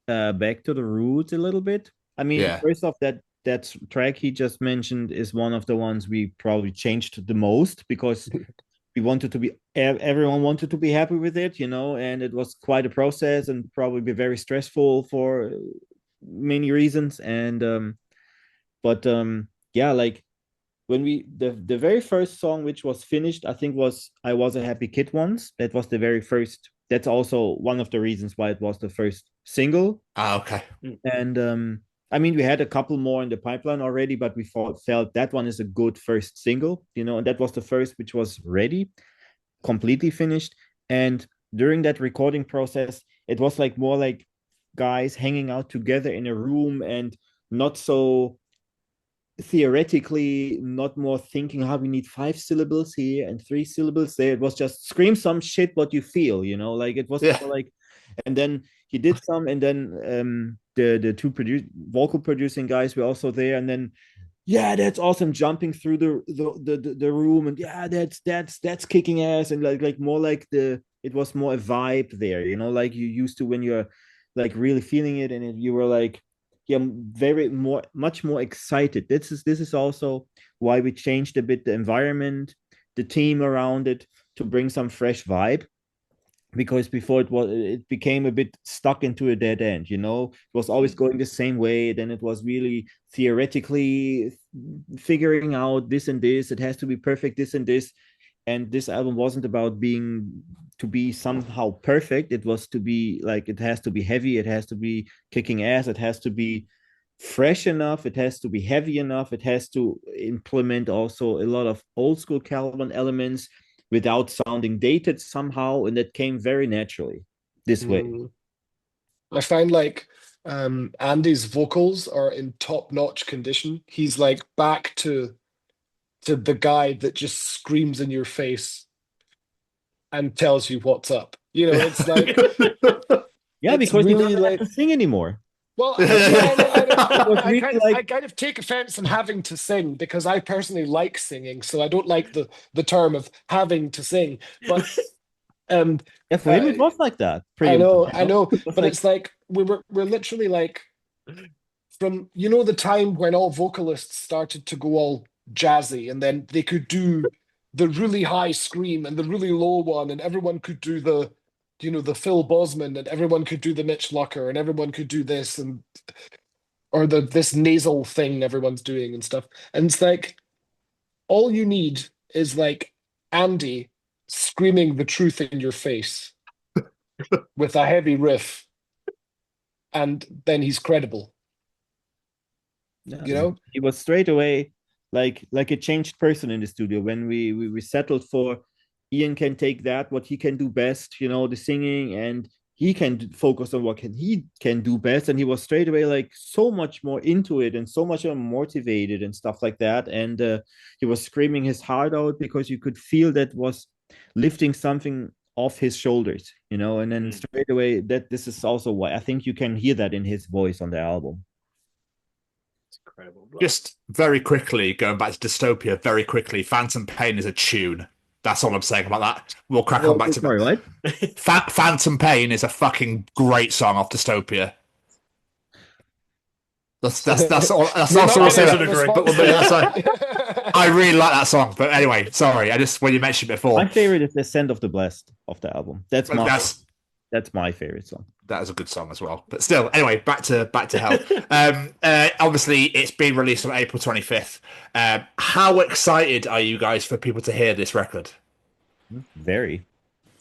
to the roots a little bit. I mean, first off, that track he just mentioned is one of the ones we probably changed the most, because we wanted to be, everyone wanted to be happy with it, you know, and it was quite a process and probably be very stressful for many reasons. And yeah, like when the very first song which was finished, I think was I Was a Happy Kid Once. That was the very first. That's also one of the reasons why it was the first single. Okay. And I mean, we had a couple more in the pipeline already, but we felt that one is a good first single, you know, and that was the first which was ready, completely finished. And during that recording process, it was like more like guys hanging out together in a room, and not so theoretically, not more thinking how we need 5 syllables here and 3 syllables there. It was just scream some shit what you feel, you know, like it was like, and then he did some, and then the two vocal producing guys were also there, and then that's awesome, jumping through the room, and that's kicking ass, and like more like it was more a vibe there, you know, like you used to when you're like really feeling it, and you were like much more excited. This is also why we changed a bit the environment, the team around it, to bring some fresh vibe, because before it became a bit stuck into a dead end, you know. It was always going the same way. Then it was really theoretically figuring out this and this, it has to be perfect, this and this. And this album wasn't about to be somehow perfect. It was to be like, it has to be heavy, it has to be kicking ass, it has to be fresh enough, it has to be heavy enough, it has to implement also a lot of old school Caliban elements without sounding dated somehow, and that came very naturally this way. I find like Andy's vocals are in top-notch condition. He's like back to the guy that just screams in your face and tells you what's up. You know, it's like because really he doesn't have to sing anymore. Well, I kind of take offense in having to sing, because I personally like singing, so I don't like the term of having to sing. But for him it was like that. I know, but like, it's like we're literally like, from, you know, the time when all vocalists started to go all jazzy, and then they could do the really high scream and the really low one, and everyone could do the, you know, the Phil Bosman, and everyone could do the Mitch Lucker, and everyone could do this, and or this nasal thing everyone's doing and stuff. And it's like, all you need is like Andy screaming the truth in your face with a heavy riff, and then he's credible. You know, he was straight away like a changed person in the studio. When we settled for Iain can take that, what he can do best, you know, the singing, and he can focus on what he can do best. And he was straight away like so much more into it and so much more motivated and stuff like that. And he was screaming his heart out, because you could feel that was lifting something off his shoulders, you know. And then straight away, that this is also why I think you can hear that in his voice on the album. It's incredible. Just very quickly, going back to Dystopia, very quickly, Phantom Pain is a tune. That's all I'm saying about that. We'll crack on back to what? Phantom Pain is a fucking great song off Dystopia. That's all. That's all I'm saying. I really like that song. But anyway, sorry. When you mentioned it before, my favorite is Descent of the Blessed of the album. That's my favorite song. That is a good song as well. But still, anyway, back to Hell. Obviously, it's been released on April 25th. How excited are you guys for people to hear this record? Very.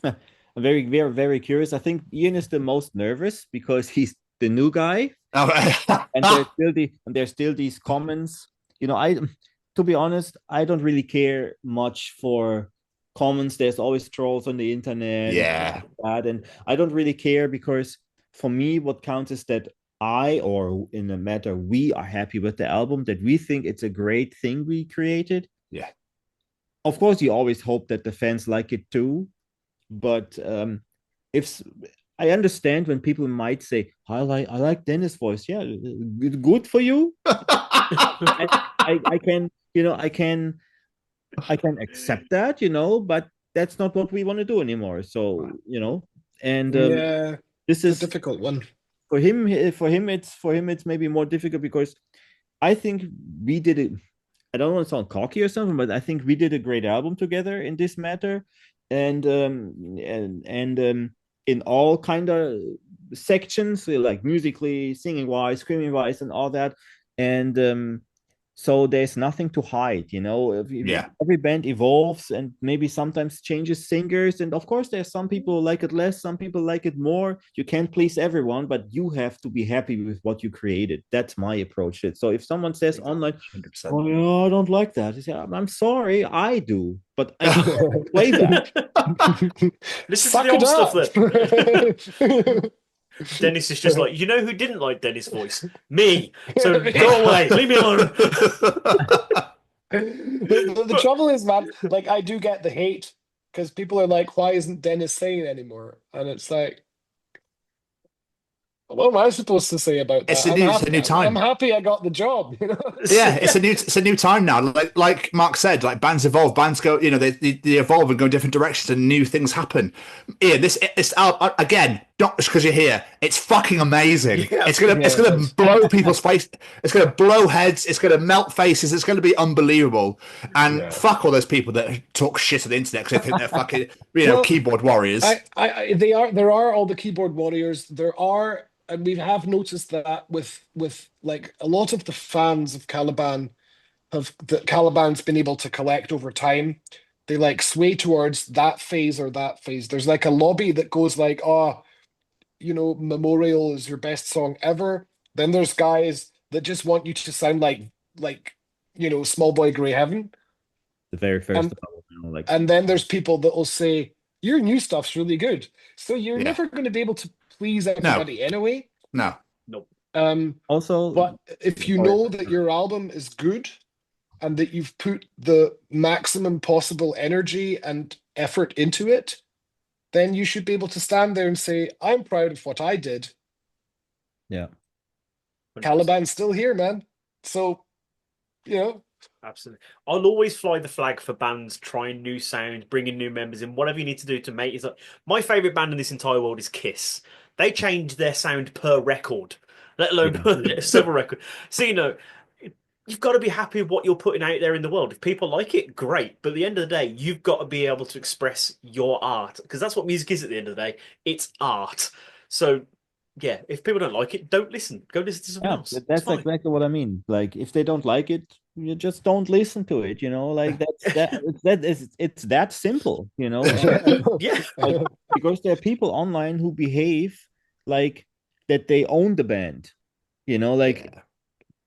I'm very, very, very curious. I think Iain is the most nervous, because he's the new guy. And there's still these comments. You know, to be honest, I don't really care much for comments. There's always trolls on the internet. And I don't really care, because for me what counts is that we are happy with the album, that we think it's a great thing we created, Yeah. Of course, you always hope that the fans like it too, but if I understand when people might say, I like Dennis' voice. Yeah, it's good for you. I can, I can accept that, but that's not what we want to do anymore. So, and Yeah, this it's is a difficult one. for him. It's maybe more difficult because I think we did it. I don't want to sound cocky or something, but I think we did a great album together in this matter, and in all kind of sections, like musically, singing wise, screaming wise, and all that, and so there's nothing to hide. Yeah. Every band evolves and maybe sometimes changes singers, and of course there's some people like it less, some people like it more. You can't please everyone, but you have to be happy with what you created. That's my approach. So if someone says online, 100%. oh yeah, I don't like that, I say, I'm sorry, I do, but I can play that. Listen Suck to the old it stuff up. then. Dennis is just like, who didn't like Dennis' voice? Me. So go away. Leave me alone. The trouble is, man, like I do get the hate because people are like, why isn't Dennis singing anymore? And it's like, what am I supposed to say about that? It's a new time. I'm happy I got the job. Yeah, it's a new time now. Like Marc said, like bands evolve, bands go, they evolve and go in different directions, and new things happen. Ian, this again, not just because you're here, it's fucking amazing. Yeah, it's gonna blow people's face. It's gonna blow heads. It's gonna melt faces. It's gonna be unbelievable. And fuck all those people that talk shit on the internet because they think they're fucking keyboard warriors. There are all the keyboard warriors. There are. And we have noticed that with like a lot of the fans of Caliban that Caliban's been able to collect over time, they like sway towards that phase or that phase. There's like a lobby that goes like, Memorial is your best song ever. Then there's guys that just want you to sound like Small Boy Grey Heaven. The very first and then there's people that will say, your new stuff's really good. So you're never going to be able to please everybody anyway. No. Also, but if you know that your album is good and that you've put the maximum possible energy and effort into it, then you should be able to stand there and say, I'm proud of what I did. Yeah. Caliban's still here, man. So, Absolutely. I'll always fly the flag for bands trying new sound, bringing new members in, whatever you need to do to make it. My favourite band in this entire world is Kiss. They change their sound per record, let alone per several records. So, you've got to be happy with what you're putting out there in the world. If people like it, great. But at the end of the day, you've got to be able to express your art, because that's what music is at the end of the day. It's art. So, yeah, if people don't like it, don't listen. Go listen to someone else. That's exactly what I mean. Like, if they don't like it, you just don't listen to it. Like it's that simple. Yeah. Because there are people online who behave like that they own the band.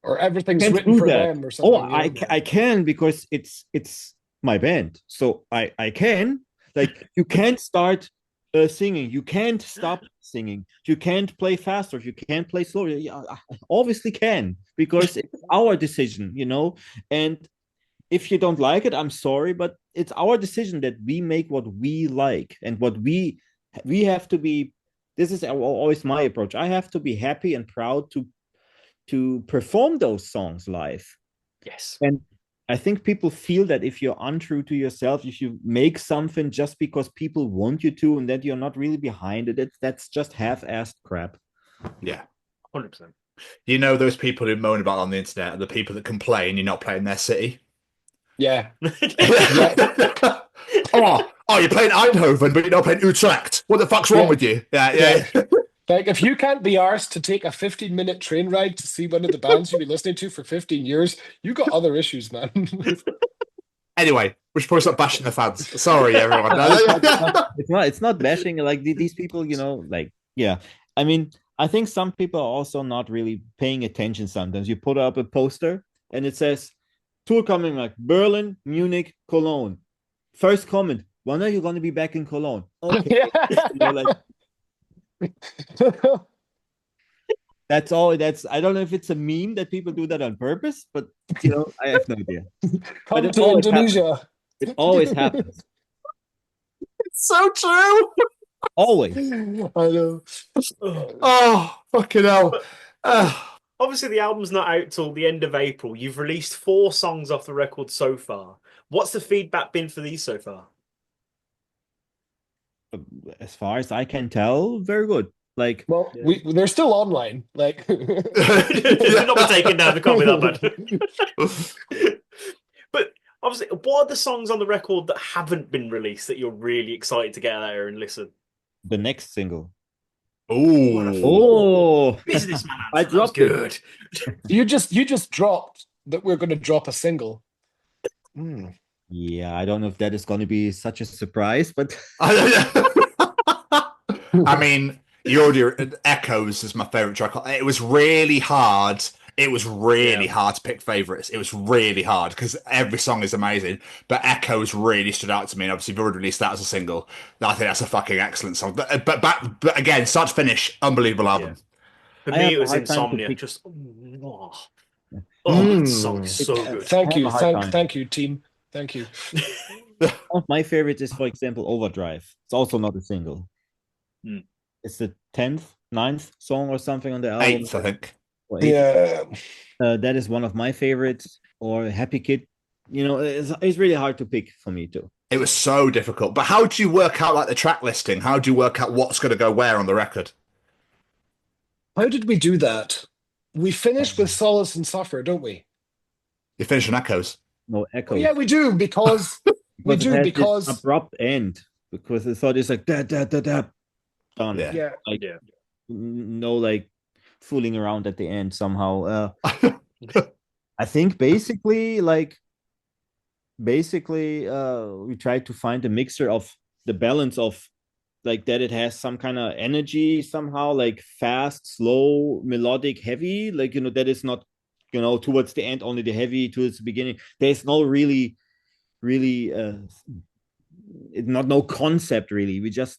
Or everything's written for them or something. I can because it's my band, so I can. Like, you can't start singing, you can't stop singing, you can't play faster, you can't play slower. Yeah, I obviously can, because it's our decision, and if you don't like it, I'm sorry, but it's our decision that we make what we like, and what we have to be. This is always my approach. I have to be happy and proud to perform those songs live. Yes. And I think people feel that if you're untrue to yourself, if you make something just because people want you to, and that you're not really behind it, that's just half-assed crap. Yeah. 100%. Those people who moan about it on the internet are the people that complain you're not playing their city. Yeah. Oh, you're playing Eindhoven, but you're not playing Utrecht. What the fuck's wrong with you? Yeah. Like, if you can't be arsed to take a 15-minute train ride to see one of the bands you've been listening to for 15 years, you got other issues, man. Anyway, we should probably stop bashing the fans. Sorry, everyone. It's not bashing. Like, these people, I mean, I think some people are also not really paying attention sometimes. You put up a poster and it says, tour coming like Berlin, Munich, Cologne. First comment, when are you going to be back in Cologne? Okay. That's all. I don't know if it's a meme that people do that on purpose, but I have no idea. Come it to always Indonesia. happens. It always happens. It's so true. Always. I know. Oh, fucking hell. Obviously, the album's not out till the end of April. You've released 4 songs off the record so far. What's the feedback been for these so far? As far as I can tell, very good. Like, Well, they're still online. Like, They're not taking down the copy that bad. But obviously, what are the songs on the record that haven't been released that you're really excited to get out there and listen? the next single. Oh, Businessman. I dropped it. Good. you just dropped that we're going to drop a single. Yeah, I don't know if that is going to be such a surprise, but I mean, you already Echoes is my favorite track. It was really hard. It was really hard to pick favorites. It was really hard because every song is amazing, but Echoes really stood out to me. And obviously, you've already released that as a single. I think that's a fucking excellent song. But again, start to finish, unbelievable album. For I me, have it a was hard time to Insomnia. pick- Just that song is so good. Thank you, I have a hard time. thank you, team. Thank you. one of my favorites is, for example, Overdrive. It's also not a single. It's the 10th, 9th song or something on the album. 8th, I think. Or 8th. Yeah. That is one of my favorites. Or Happy Kid. It's really hard to pick for me too. It was so difficult. But how do you work out like the track listing? How do you work out what's going to go where on the record? How did we do that? We finish with Solace and Suffer, don't we? You finish on Echoes. No Echo. Oh, yeah, we do because we do because abrupt end, because I thought it's like da da da da done. Yeah. Like no like fooling around at the end somehow. I think basically we tried to find a mixture of the balance of like that it has some kind of energy somehow, like fast, slow, melodic, heavy, like that is not towards the end only the heavy, towards the beginning there's no really no concept really. I just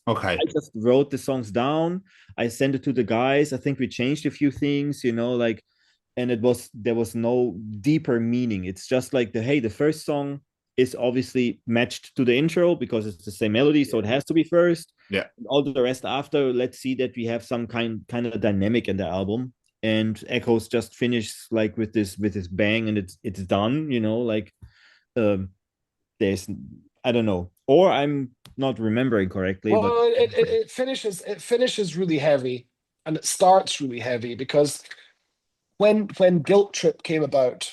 wrote the songs down, I sent it to the guys, I think we changed a few things, and there was no deeper meaning. It's just like the first song is obviously matched to the intro because it's the same melody, so it has to be first. Yeah. All the rest after, let's see that we have some kind of dynamic in the album. And Echoes just finishes like with this bang, and it's done. There's I don't know, or I'm not remembering correctly. Well, but it finishes really heavy, and it starts really heavy because when Guilt Trip came about,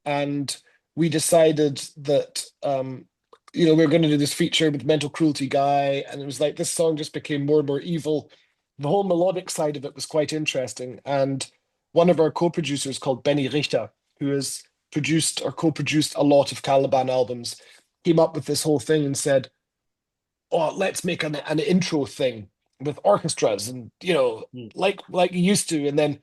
and we decided that we're going to do this feature with Mental Cruelty Guy, and it was like this song just became more and more evil. The whole melodic side of it was quite interesting, and one of our co-producers called Benny Richter, who has produced or co-produced a lot of Caliban albums, came up with this whole thing and said, "Oh, let's make an intro thing with orchestras and like you used to." And then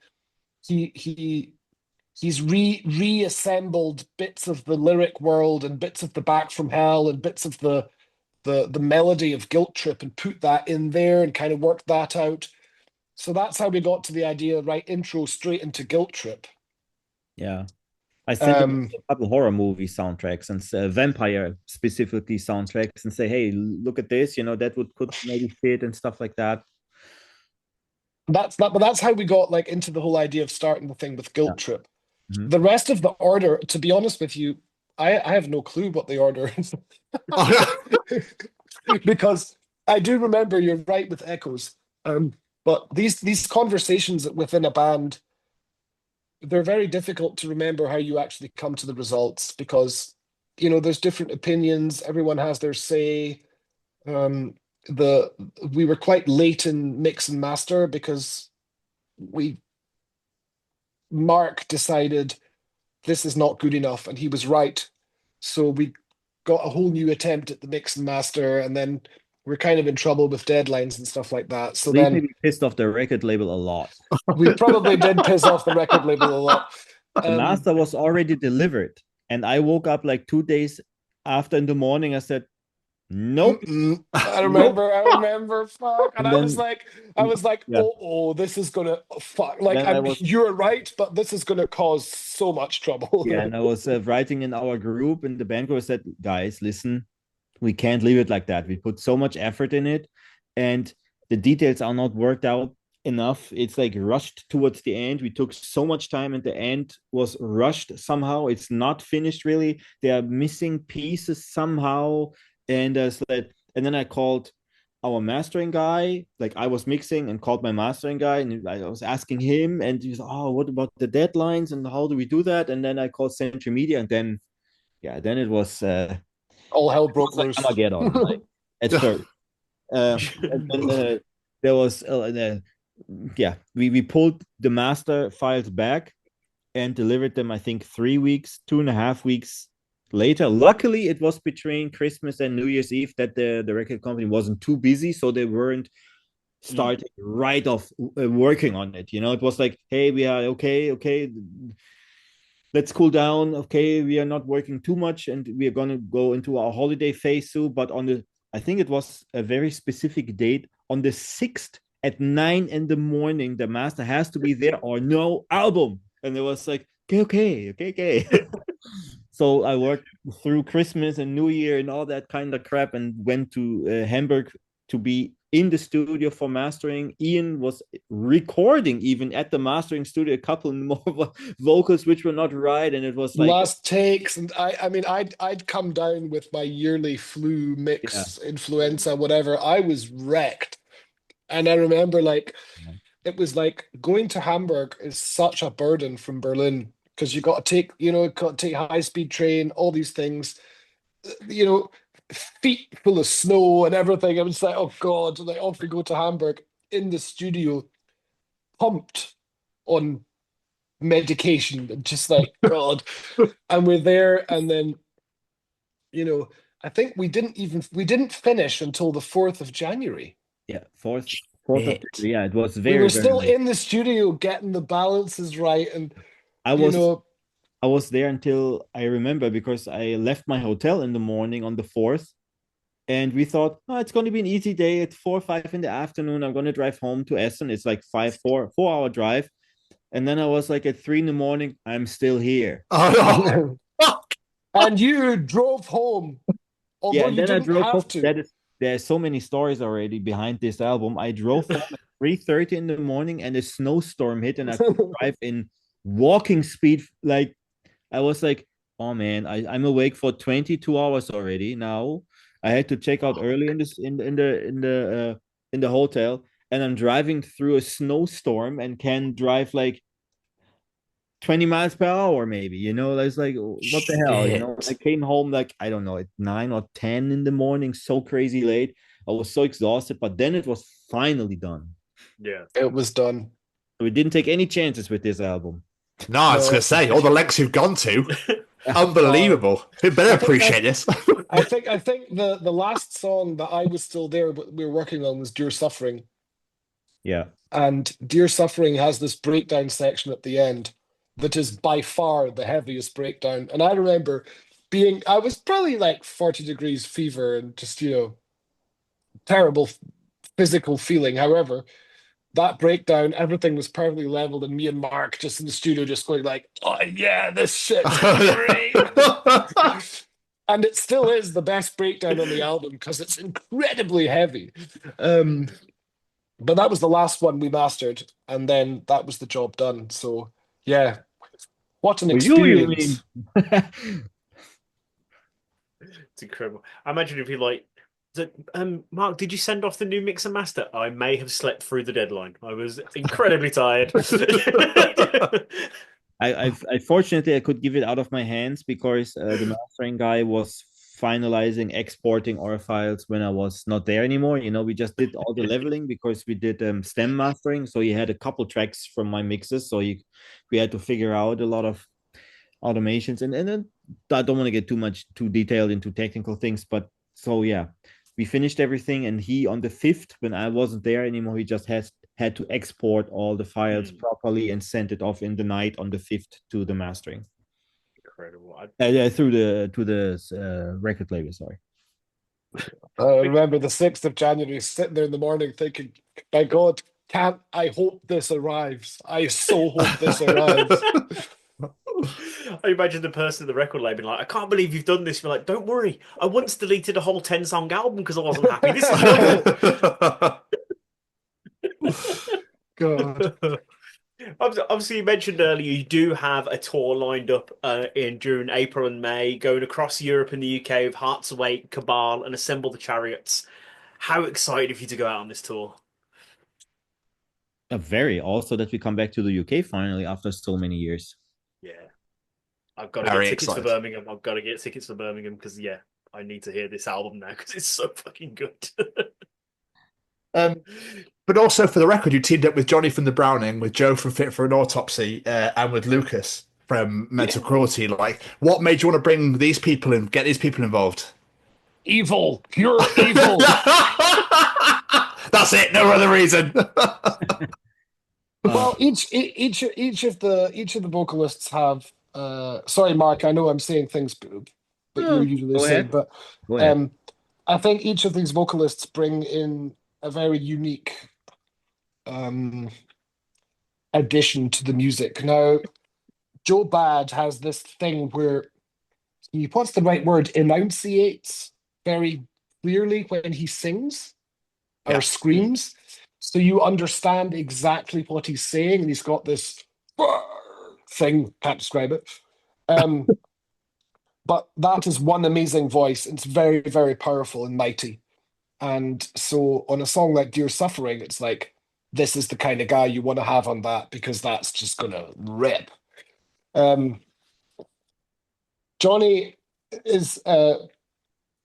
he's reassembled bits of the lyric world and bits of the Back from Hell and bits of the melody of Guilt Trip and put that in there and kind of worked that out. So that's how we got to the idea, right? Intro straight into Guilt Trip. Yeah. I sent them a couple horror movie soundtracks and vampire specifically soundtracks and say, hey, look at this, that could maybe fit and stuff like that. But that's how we got like into the whole idea of starting the thing with Guilt Trip. Mm-hmm. The rest of the order, to be honest with you, I have no clue what the order is. Because I do remember you're right with Echoes. But these conversations within a band, they're very difficult to remember how you actually come to the results because, there's different opinions. Everyone has their say. We were quite late in mix and master because Marc decided this is not good enough, and he was right. So we got a whole new attempt at the mix and master, and then we're kind of in trouble with deadlines and stuff like that. So they then maybe pissed off the record label a lot. We probably did piss off the record label a lot. The master was already delivered, and I woke up like 2 days after in the morning. I said, Nope. I remember, fuck. And And I was then, like, yeah. oh, this is gonna fuck. Like, Then I was, you're right, but this is gonna cause so much trouble. yeah, and I was writing in our group, and the band group said, guys, listen, we can't leave it like that. We put so much effort in it, and the details are not worked out enough. It's like rushed towards the end. We took so much time, and the end was rushed somehow. It's not finished really. They are missing pieces somehow, and and then I called our mastering guy. Like I was mixing and called my mastering guy, and I was asking him, and he was, oh, what about the deadlines and how do we do that? And then I called Century Media, and then then it was All hell broke like loose. Armageddon, like at first. And then there was we pulled the master files back and delivered them, I think 3 weeks, 2.5 weeks later. Luckily it was between Christmas and New Year's Eve that the record company wasn't too busy, so they weren't starting right off working on it. It was like, hey, we are okay, let's cool down. Okay, we are not working too much, and we are going to go into our holiday phase soon. But I think it was a very specific date, on the 6th at 9 in the morning, the master has to be there or no album. And it was like, okay. So I worked through Christmas and New Year and all that kind of crap, and went to Hamburg to be in the studio for mastering. Iain was recording even at the mastering studio a couple more vocals which were not right, and it was like last takes. And I'd come down with my yearly flu mix, influenza, whatever. I was wrecked, and I remember it was like going to Hamburg is such a burden from Berlin, because you got to take high-speed train, all these things, feet full of snow and everything. I was like, oh God, like off we go to Hamburg, in the studio, pumped on medication, and just like, God. And we're there, and then, I think we didn't finish until the 4th of January. Yeah, 4th of January. Yeah, it was very, we were very still late. in the studio getting the balances right, and I was there until, I remember, because I left my hotel in the morning on the 4th, and we thought, oh, it's going to be an easy day at 4 or 5 in the afternoon. I'm going to drive home to Essen. It's like 4-hour drive. And then I was like, at 3 in the morning, I'm still here. Oh, no. And you drove home. Yeah, and then I drove home. There's so many stories already behind this album. I drove home at 3:30 in the morning, and a snowstorm hit, and I could drive in walking speed. Like, I was like, oh man, I'm awake for 22 hours already now. I had to check out early in the hotel, and I'm driving through a snowstorm and can drive like 20 miles per hour, maybe. It's like, what the hell? I came home like, I don't know, at 9 or 10 in the morning, so crazy late. I was so exhausted, but then it was finally done. Yeah, it was done. We didn't take any chances with this album. No, I was going to say, all the lengths you've gone to, unbelievable. Who better appreciate this? I think the last song that I was still there, but we were working on, was Dear Suffering. Yeah. And Dear Suffering has this breakdown section at the end that is by far the heaviest breakdown. And I remember I was probably like 40 degrees fever and just, terrible physical feeling. However, that breakdown, everything was perfectly leveled, and me and Marc just in the studio just going like, oh yeah, this shit's great. And it still is the best breakdown on the album because it's incredibly heavy. But that was the last one we mastered, and then that was the job done. So yeah, what an experience. It's incredible. I imagine if you Marc, did you send off the new mix and master? I may have slept through the deadline. I was incredibly tired. I fortunately I could give it out of my hands, because the mastering guy was finalizing exporting our files when I was not there anymore. We just did all the leveling because we did stem mastering, so he had a couple tracks from my mixes, so we had to figure out a lot of automations, and then I don't want to get too detailed into technical things, but so yeah, we finished everything, and he, on the 5th, when I wasn't there anymore, he just had to export all the files properly and sent it off in the night on the 5th to the mastering. Incredible. To the record label, sorry. I remember the 6th of January, sitting there in the morning thinking, my God, I hope this arrives. I so hope this arrives. I imagine the person at the record label like, I can't believe you've done this. You're like, don't worry. I once deleted a whole 10-song album because I wasn't happy. This is normal. God. Obviously, you mentioned earlier you do have a tour lined up during April and May, going across Europe and the UK with Hearts Awake, Cabal, and Assemble the Chariots. How excited of you to go out on this tour? Very also that we come back to the UK finally after so many years. Yeah. I've got to get tickets for Birmingham. I've got to get tickets for Birmingham because, yeah, I need to hear this album now because it's so fucking good. But also for the record, you teamed up with Johnny from the Browning, with Joe from Fit for an Autopsy, and with Lucas from Mental Cruelty. Like, what made you want to bring these people in, get these people involved? Evil, pure evil. That's it. No other reason. Well, each of the vocalists have. Sorry, Mark. I know I'm saying things, but you're usually saying. But I think each of these vocalists bring in a very unique addition to the music. Now, Joe Bad has this thing where he, what's the right word, enunciates very clearly when he sings or screams. So you understand exactly what he's saying, and he's got this thing, can't describe it. But that is one amazing voice. It's very, very powerful and mighty. And so on a song like Dear Suffering, it's like, this is the kind of guy you want to have on that because that's just going to rip. Johnny is,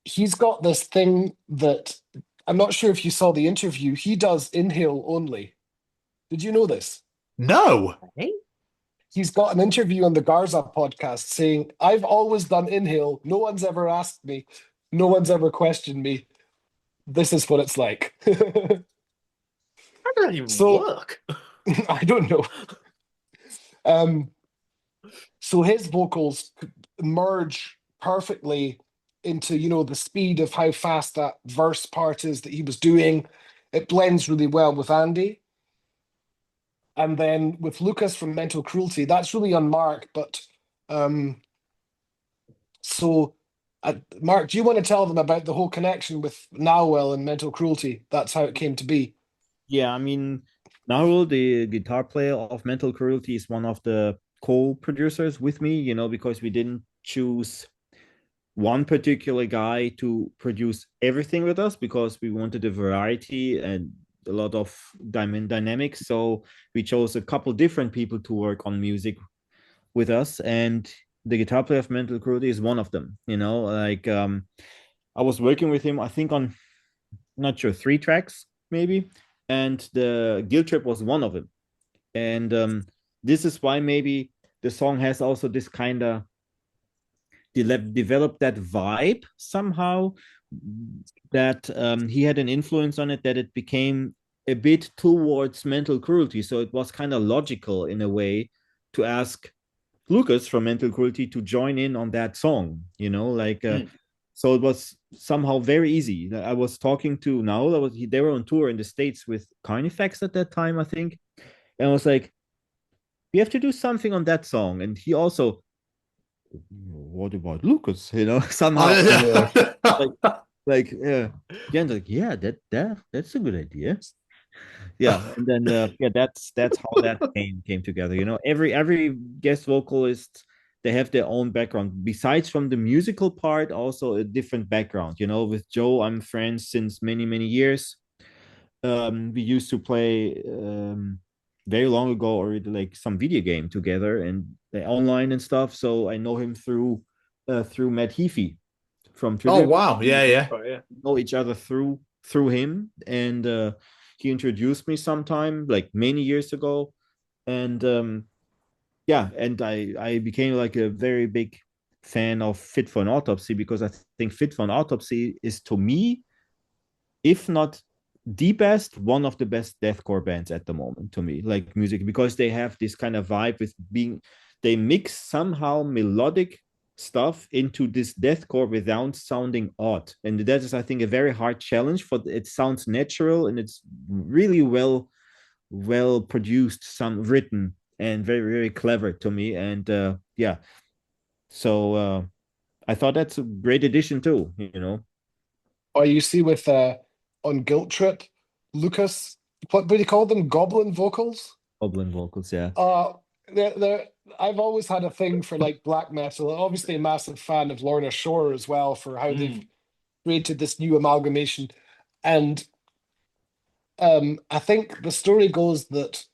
he's got this thing that, I'm not sure if you saw the interview, he does inhale only. Did you know this? No. He's got an interview on the Garza podcast saying, I've always done inhale. No one's ever asked me. No one's ever questioned me. This is what it's like. How does that even work? I don't know. So his vocals merge perfectly into, the speed of how fast that verse part is that he was doing. It blends really well with Andy. And then with Lucas from Mental Cruelty, that's really on Marc. But Marc, do you want to tell them about the whole connection with Nowell and Mental Cruelty? That's how it came to be. Yeah, I mean, Nowell, the guitar player of Mental Cruelty, is one of the co-producers with me, because we didn't choose one particular guy to produce everything with us because we wanted a variety and a lot of dynamics. So we chose a couple different people to work on music with us, and the guitar player of Mental Cruelty is one of them. I was working with him, I think on, not sure, 3 tracks maybe, and the Guilt Trip was one of them. And this is why maybe the song has also this kind of developed that vibe somehow, that he had an influence on it, that it became a bit towards Mental Cruelty. So it was kind of logical in a way to ask Lucas from Mental Cruelty to join in on that song, so it was somehow very easy. I was talking to they were on tour in the States with Carnifex at that time, I think. And I was like, we have to do something on that song. And he also, what about Lucas? Somehow. Jen's like, yeah, that's a good idea. Yeah, and then that's how that came together. Every guest vocalist, they have their own background besides from the musical part, also a different background. With Joe, I'm friends since many years. We used to play very long ago already, like some video game together and online and stuff. So I know him through Matt Heafy from Trivia. Oh wow, yeah. Know each other through him, and he introduced me sometime like many years ago, and and I became like a very big fan of Fit for an Autopsy, because I think Fit for an Autopsy is, to me, if not the best, one of the best deathcore bands at the moment, to me, like music, because they have this kind of vibe with they mix somehow melodic stuff into this deathcore without sounding odd. And that is, I think, a very hard challenge. For it sounds natural and it's really well produced, some written, and very, very clever to me. And yeah, so I thought that's a great addition too, you know. Or you see with on Guilt Trip, Lucas, what do you call them? Goblin vocals? Goblin vocals, yeah. I've always had a thing for like black metal. Obviously, a massive fan of Lorna Shore as well for how they've created this new amalgamation. And I think the story goes that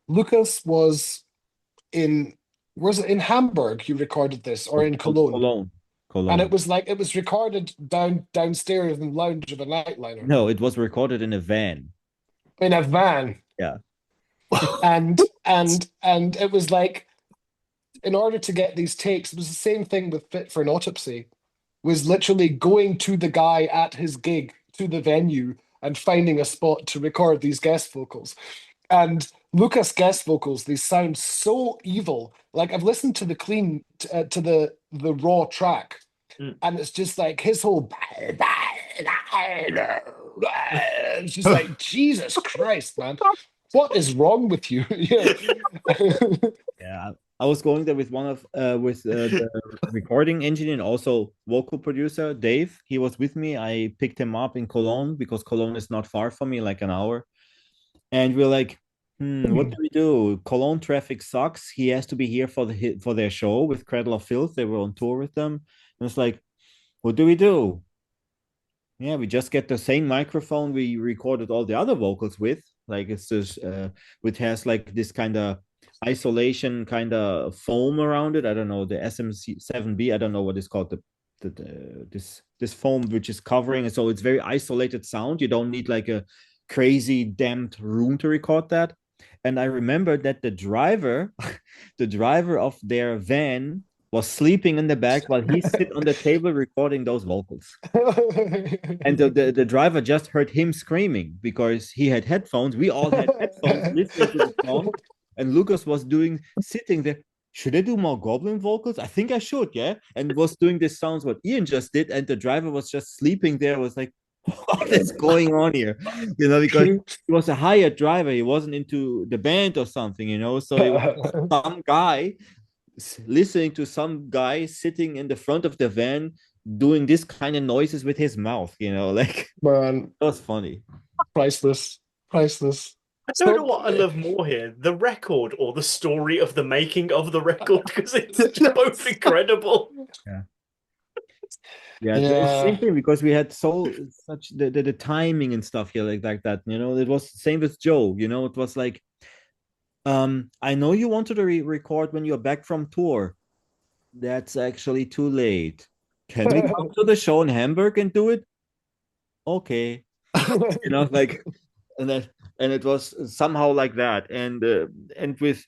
Lucas was in Hamburg you recorded this, or in Cologne? Cologne. And it was recorded downstairs in the lounge of a nightliner. No, it was recorded in a van. In a van. Yeah. and it was like, in order to get these takes, it was the same thing with Fit for an Autopsy, was literally going to the guy at his gig, to the venue, and finding a spot to record these guest vocals. And Lucas guest vocals, they sound so evil. Like, I've listened to the clean, to the raw track, and it's just like his whole, it's just like, Jesus Christ, man. What is wrong with you? Yeah, I was going there with one of the recording engineer and also vocal producer Dave. He was with me. I picked him up in Cologne because Cologne is not far from me, like an hour. And we're like, what do we do? Cologne traffic sucks. He has to be here for their show with Cradle of Filth. They were on tour with them. And it's like, what do we do? Yeah, we just get the same microphone we recorded all the other vocals with. Like, it's just which has like this kind of isolation kind of foam around it. I don't know, the SM7B. I don't know what it's called. This foam which is covering it, so it's very isolated sound. You don't need like a crazy damped room to record that. And I remember that the driver of their van was sleeping in the back while he sit on the table recording those vocals. And the driver just heard him screaming because he had headphones. We all had headphones listening to the song. And Lucas was sitting there. Should I do more Goblin vocals? I think I should, yeah. And was doing this sounds what Iain just did. And the driver was just sleeping there, was like, what is going on here? You know, because he was a hired driver. He wasn't into the band or something, you know. So it was some guy listening to some guy sitting in the front of the van doing this kind of noises with his mouth, you know, like, man, that was funny. Priceless. I don't know what I love more here, the record or the story of the making of the record, because it's both incredible. Yeah, it's same thing, because we had such the timing and stuff here like that, you know. It was the same with Joe, you know. It was like, I know you wanted to record when you're back from tour. That's actually too late. Can we come to the show in Hamburg and do it? Okay. You know, like, and it was somehow like that. And with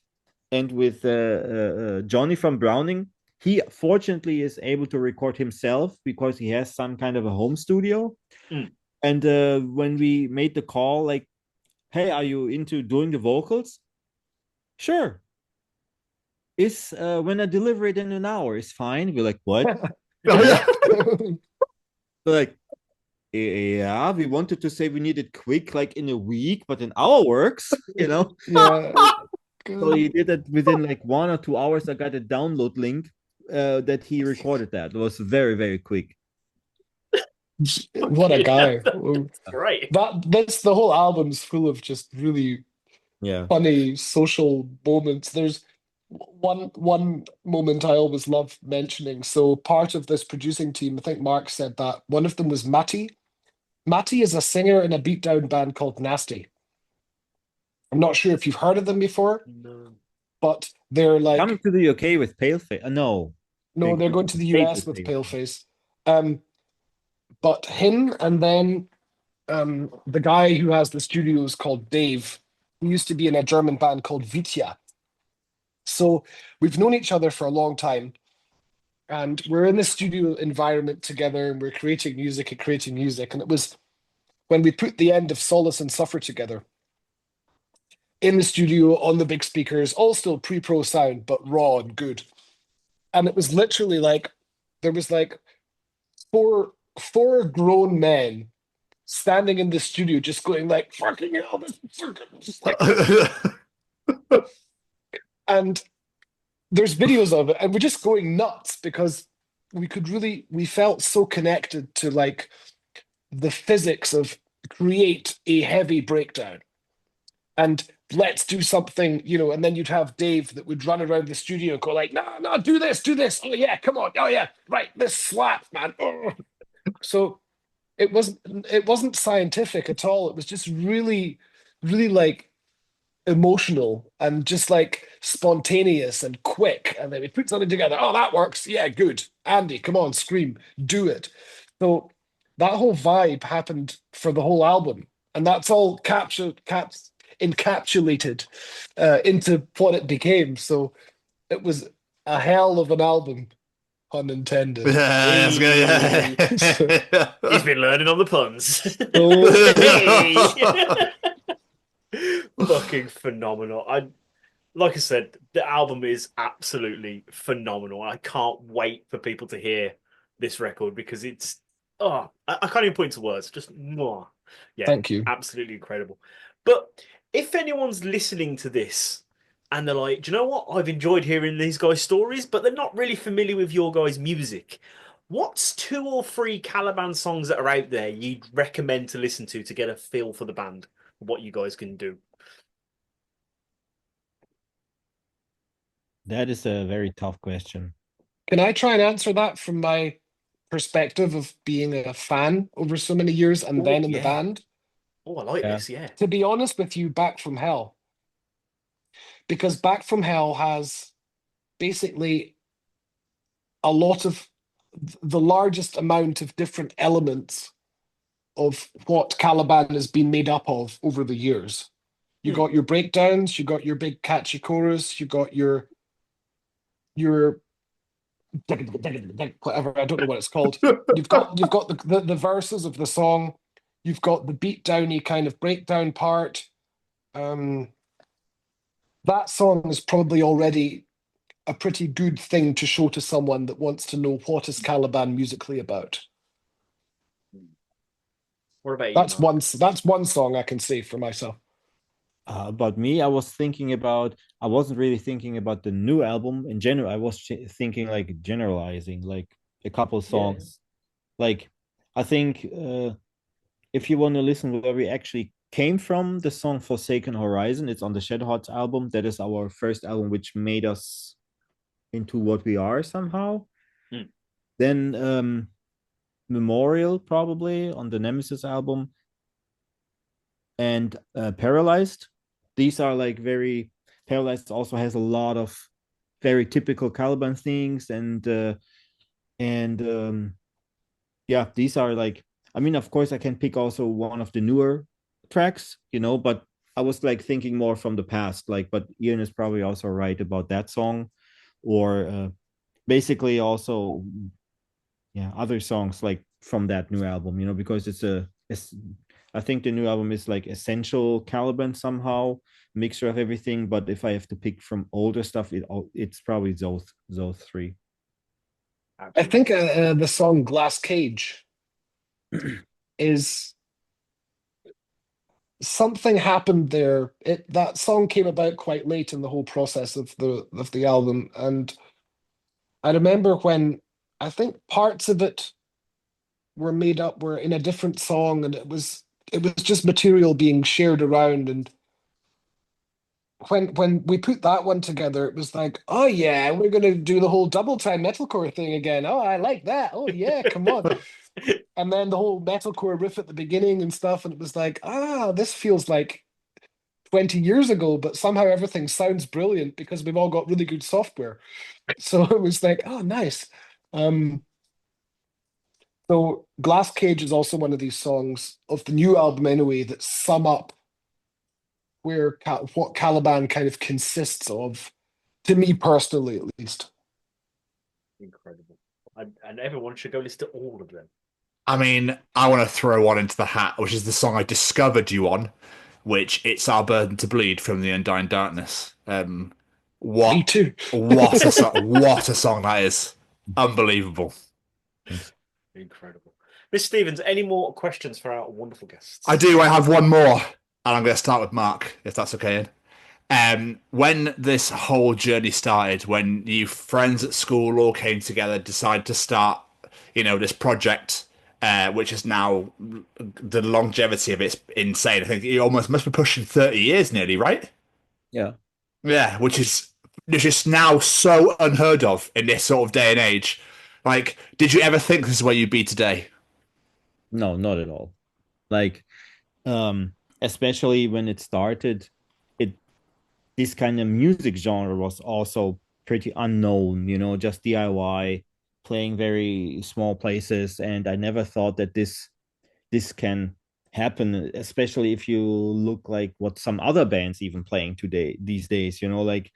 Johnny from Browning, he fortunately is able to record himself because he has some kind of a home studio. And when we made the call, like, hey, are you into doing the vocals? Sure. Is when I deliver it in an hour is fine. We're like, what? Like, yeah, we wanted to say we need it quick, like in a week, but an hour works, you know. So he did it within like 1 or 2 hours. I got a download link that he recorded that. It was very, very quick. What a guy. Right. That's the whole album's full of just really funny social moments. There's one moment I always love mentioning. So part of this producing team, I think Marc said that one of them was Matty. Matty is a singer in a beatdown band called Nasty. I'm not sure if you've heard of them before. No. But they're like coming to the UK with Paleface. No, they're going to the US with Paleface. But him and then the guy who has the studio is called Dave. He used to be in a German band called Vitya. So we've known each other for a long time, and we're in the studio environment together, and we're creating music. And it was when we put the end of Solace and Suffer together in the studio on the big speakers, all still pre-pro sound, but raw and good. And it was literally like there was like four grown men standing in the studio just going like fucking hell, this is fucking just like, and there's videos of it, and we're just going nuts because we felt so connected to like the physics of create a heavy breakdown and let's do something, and then you'd have Dave that would run around the studio and go like, no, do this. Oh yeah, come on. Oh yeah, right, this slaps, man. Oh. So it wasn't scientific at all. It was just really, really like emotional and just like spontaneous and quick. And then we put something together. Oh, that works. Yeah, good. Andy, come on, scream, do it. So that whole vibe happened for the whole album. And that's all encapsulated into what it became. So it was a hell of an album, pun intended. Yeah, that's good, yeah. He's been learning on the puns. Fucking phenomenal. Like I said, the album is absolutely phenomenal. I can't wait for people to hear this record because it's I can't even put into words. Just yeah, thank you. Absolutely incredible. But if anyone's listening to this and they're like, do you know what? I've enjoyed hearing these guys' stories, but they're not really familiar with your guys' music. What's 2 or 3 Caliban songs that are out there you'd recommend to listen to get a feel for the band, what you guys can do? That is a very tough question. Can I try and answer that from my perspective of being a fan over so many years and then in the band? Oh, I like this, yeah. To be honest with you, Back from Hell. Because Back from Hell has basically a lot of the largest amount of different elements of what Caliban has been made up of over the years. You got your breakdowns, you got your big catchy chorus, you got your whatever, I don't know what it's called. You've got the verses of the song. You've got the beat downy kind of breakdown part. That song is probably already a pretty good thing to show to someone that wants to know what is Caliban musically about. What about you? That's one song I can say for myself. About me, I wasn't really thinking about the new album in general. I was thinking like generalizing, like a couple songs. Yeah. Like, I think if you want to listen where we actually came from, the song Forsaken Horizon, it's on the Shedhearts album. That is our first album, which made us into what we are somehow. Then Memorial, probably, on the Nemesis album. And Paralyzed. These are like very... Paralyzed also has a lot of very typical Caliban things. And yeah, these are like... I mean, of course, I can pick also one of the newer tracks, but I was like thinking more from the past, like, but Ian is probably also right about that song, or basically also, other songs like from that new album, because I think the new album is like essential Caliban somehow, mixture of everything. But if I have to pick from older stuff, it's probably those 3. I think the song Glass Cage is something happened there. That song came about quite late in the whole process of the album, and I remember when I think parts of it were in a different song, and it was just material being shared around. And when we put that one together, it was like, oh yeah, we're gonna do the whole double time metalcore thing again. Oh, I like that. Oh yeah, come on. And then the whole metalcore riff at the beginning and stuff, and it was like, this feels like 20 years ago, but somehow everything sounds brilliant because we've all got really good software. So it was like, oh, nice. So Glass Cage is also one of these songs of the new album anyway that sum up what Caliban kind of consists of, to me personally at least. Incredible. And everyone should go listen to all of them. I mean, I want to throw one into the hat, which is the song I discovered you on, which It's Our Burden to Bleed from the Undying Darkness. What? Me too. What a song! What a song that is! Unbelievable. Incredible. Miss Stevens, any more questions for our wonderful guests? I do. I have one more, and I'm going to start with Marc, if that's okay. Ian. When this whole journey started, when you friends at school all came together, decided to start, this project, which is now the longevity of it's insane. I think you almost must be pushing 30 years nearly, right? Yeah. Yeah, which is just now so unheard of in this sort of day and age. Like, did you ever think this is where you'd be today? No, not at all. Like, especially when it started, this kind of music genre was also pretty unknown, just DIY, playing very small places. And I never thought that this can happen, especially if you look like what some other bands even playing these days, like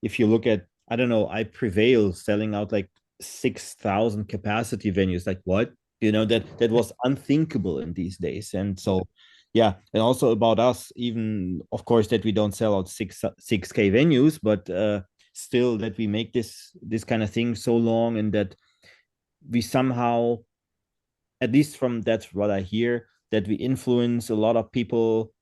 if you look at, I don't know, I Prevail selling out like 6,000 capacity venues, like what? That was unthinkable in these days. And so yeah, and also about us, even of course that we don't sell out 6K venues, but still that we make this kind of thing so long, and that we somehow, at least from that's what I hear, that we influence a lot of people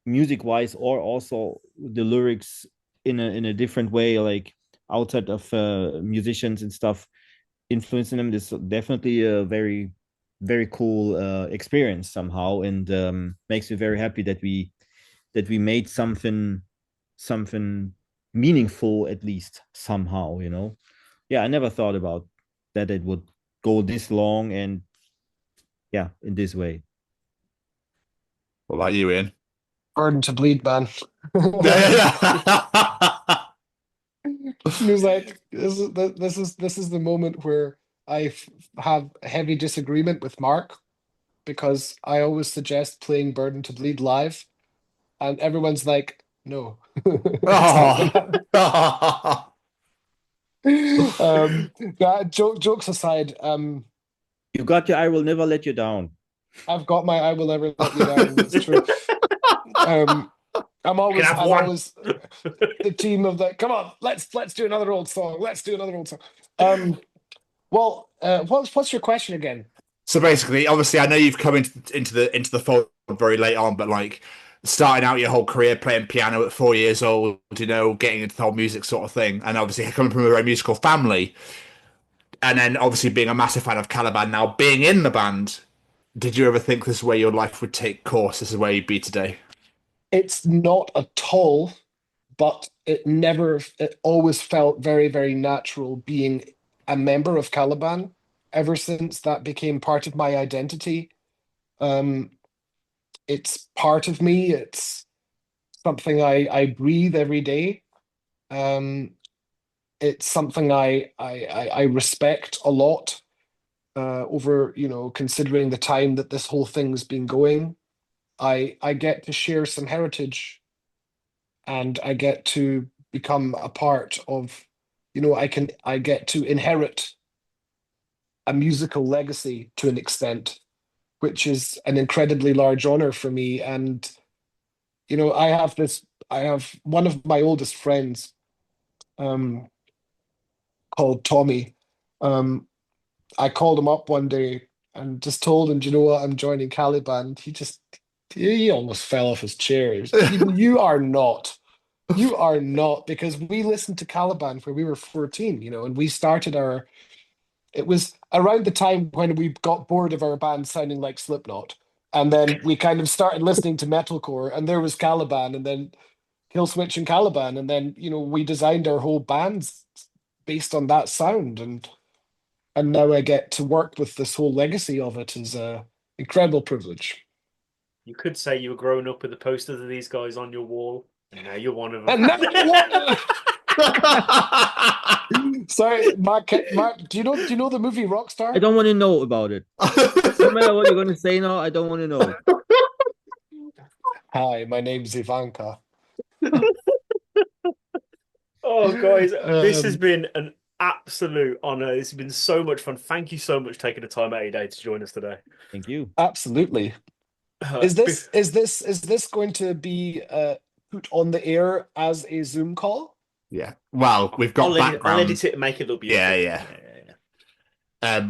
music wise, or also the lyrics in a different way, like outside of musicians and stuff, influencing them. This is definitely a very, very cool experience somehow, and makes me very happy that we made something meaningful, at least somehow. Yeah, I never thought about that it would go this long, and yeah, in this way. What about you, Ian? Burden to Bleed, man. He was like, this is the moment where I have a heavy disagreement with Marc, because I always suggest playing Burden to Bleed live, and everyone's like, no. Jokes aside, you got your I Will Never Let You Down. I've got my I Will Never Let You Down. That's true. I'm always the team of the, come on, let's do another old song. Let's do another old song. What's your question again? So basically, obviously, I know you've come into the fold very late on, but like starting out your whole career playing piano at 4 years old, getting into the whole music sort of thing, and obviously coming from a very musical family, and then obviously being a massive fan of Caliban, now being in the band, did you ever think this is where your life would take course? This is where you'd be today? It's not at all, but it always felt very, very natural being a member of Caliban. Ever since that became part of my identity, it's part of me. It's something I breathe every day. It's something I respect a lot. Over, considering the time that this whole thing's been going, I get to share some heritage, and I get to become a part of, I get to inherit a musical legacy to an extent, which is an incredibly large honor for me. And, I have one of my oldest friends, called Tommy. I called him up one day and just told him, do you know what, I'm joining Caliban. He almost fell off his chair. You are not, because we listened to Caliban when we were 14, and we started it was around the time when we got bored of our band sounding like Slipknot. And then we kind of started listening to metalcore, and there was Caliban, and then Killswitch and Caliban. And then, we designed our whole bands based on that sound. And now I get to work with this whole legacy of it. Is an incredible privilege. You could say you were growing up with the posters of these guys on your wall, and now you're one of them. Sorry, Marc, do you know the movie Rockstar? I don't want to know about it. No matter what you're going to say now, I don't want to know. Hi, my name's Ivanka. Oh, guys, this has been an absolute honor. It's been so much fun. Thank you so much for taking the time out of your day to join us today. Thank you. Absolutely. Is this going to be put on the air as a Zoom call? Yeah. Well, we've got I'll background. edit it and make it look beautiful. Yeah.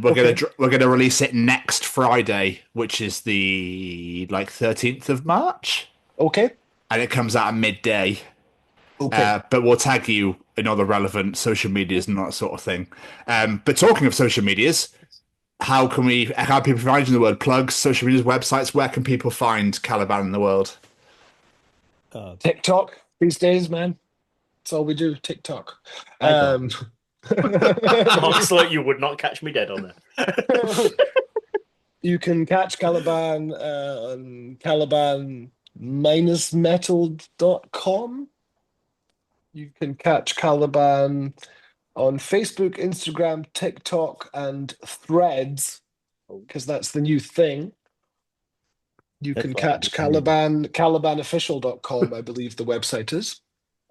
We're gonna release it next Friday, which is the 13th of March. Okay. And it comes out at midday. Okay. But we'll tag you in all the relevant social medias and that sort of thing. But talking of social medias, how people find you in the world? Plugs, social medias, websites. Where can people find Caliban in the world? TikTok these days, man. That's all we do. TikTok. Mark's like, you would not catch me dead on that. You can catch Caliban on Caliban-metal.com. You can catch Caliban on Facebook, Instagram, TikTok, and Threads, because that's the new thing. You can catch Caliban, calibanofficial.com, I believe the website is.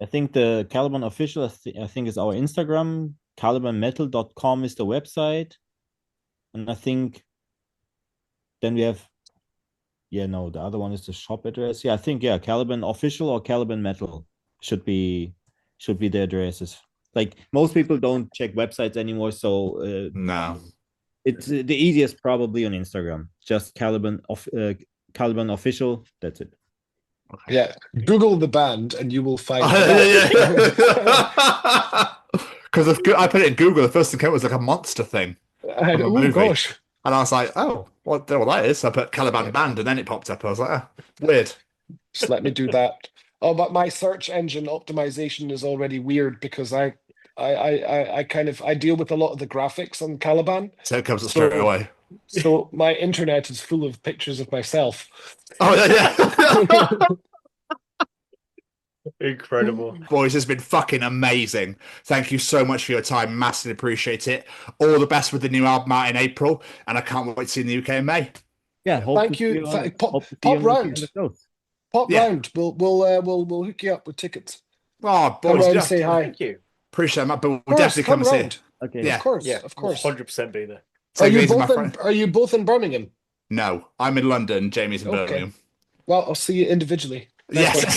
I think the Caliban official, I think, is our Instagram. Calibanmetal.com is the website. And I think then we have, the other one is the shop address. Yeah, I think, Caliban official or Caliban metal should be the addresses. Like, most people don't check websites anymore, so no. It's the easiest probably on Instagram. Just Caliban official. That's it. Okay. Yeah, Google the band and you will find because I put it in Google, the first thing came was like a monster thing. Oh gosh. And I was like, oh, what that is? I put Caliban band and then it popped up. I was like, weird. Just let me do that. Oh, but my search engine optimization is already weird because I deal with a lot of the graphics on Caliban. So it comes straight away. So my internet is full of pictures of myself. Oh yeah. Incredible. Boys, it's been fucking amazing. Thank you so much for your time. Massively appreciate it. All the best with the new album out in April, and I can't wait to see you in the UK in May. Yeah, thank you. Pop round. Pop round. We'll hook you up with tickets. Oh, boys, come round and say hi. Thank you. Appreciate that, but we'll definitely come and see it. Okay. Yeah. Of course. Yeah, of course. 100% be there. Are you both in Birmingham? No, I'm in London. Jamie's in Birmingham. Well, I'll see you individually. Yes.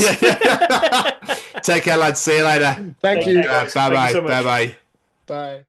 Take care, lads. See you later. Thank you. Bye-bye. Thank you so much. Bye-bye. Bye.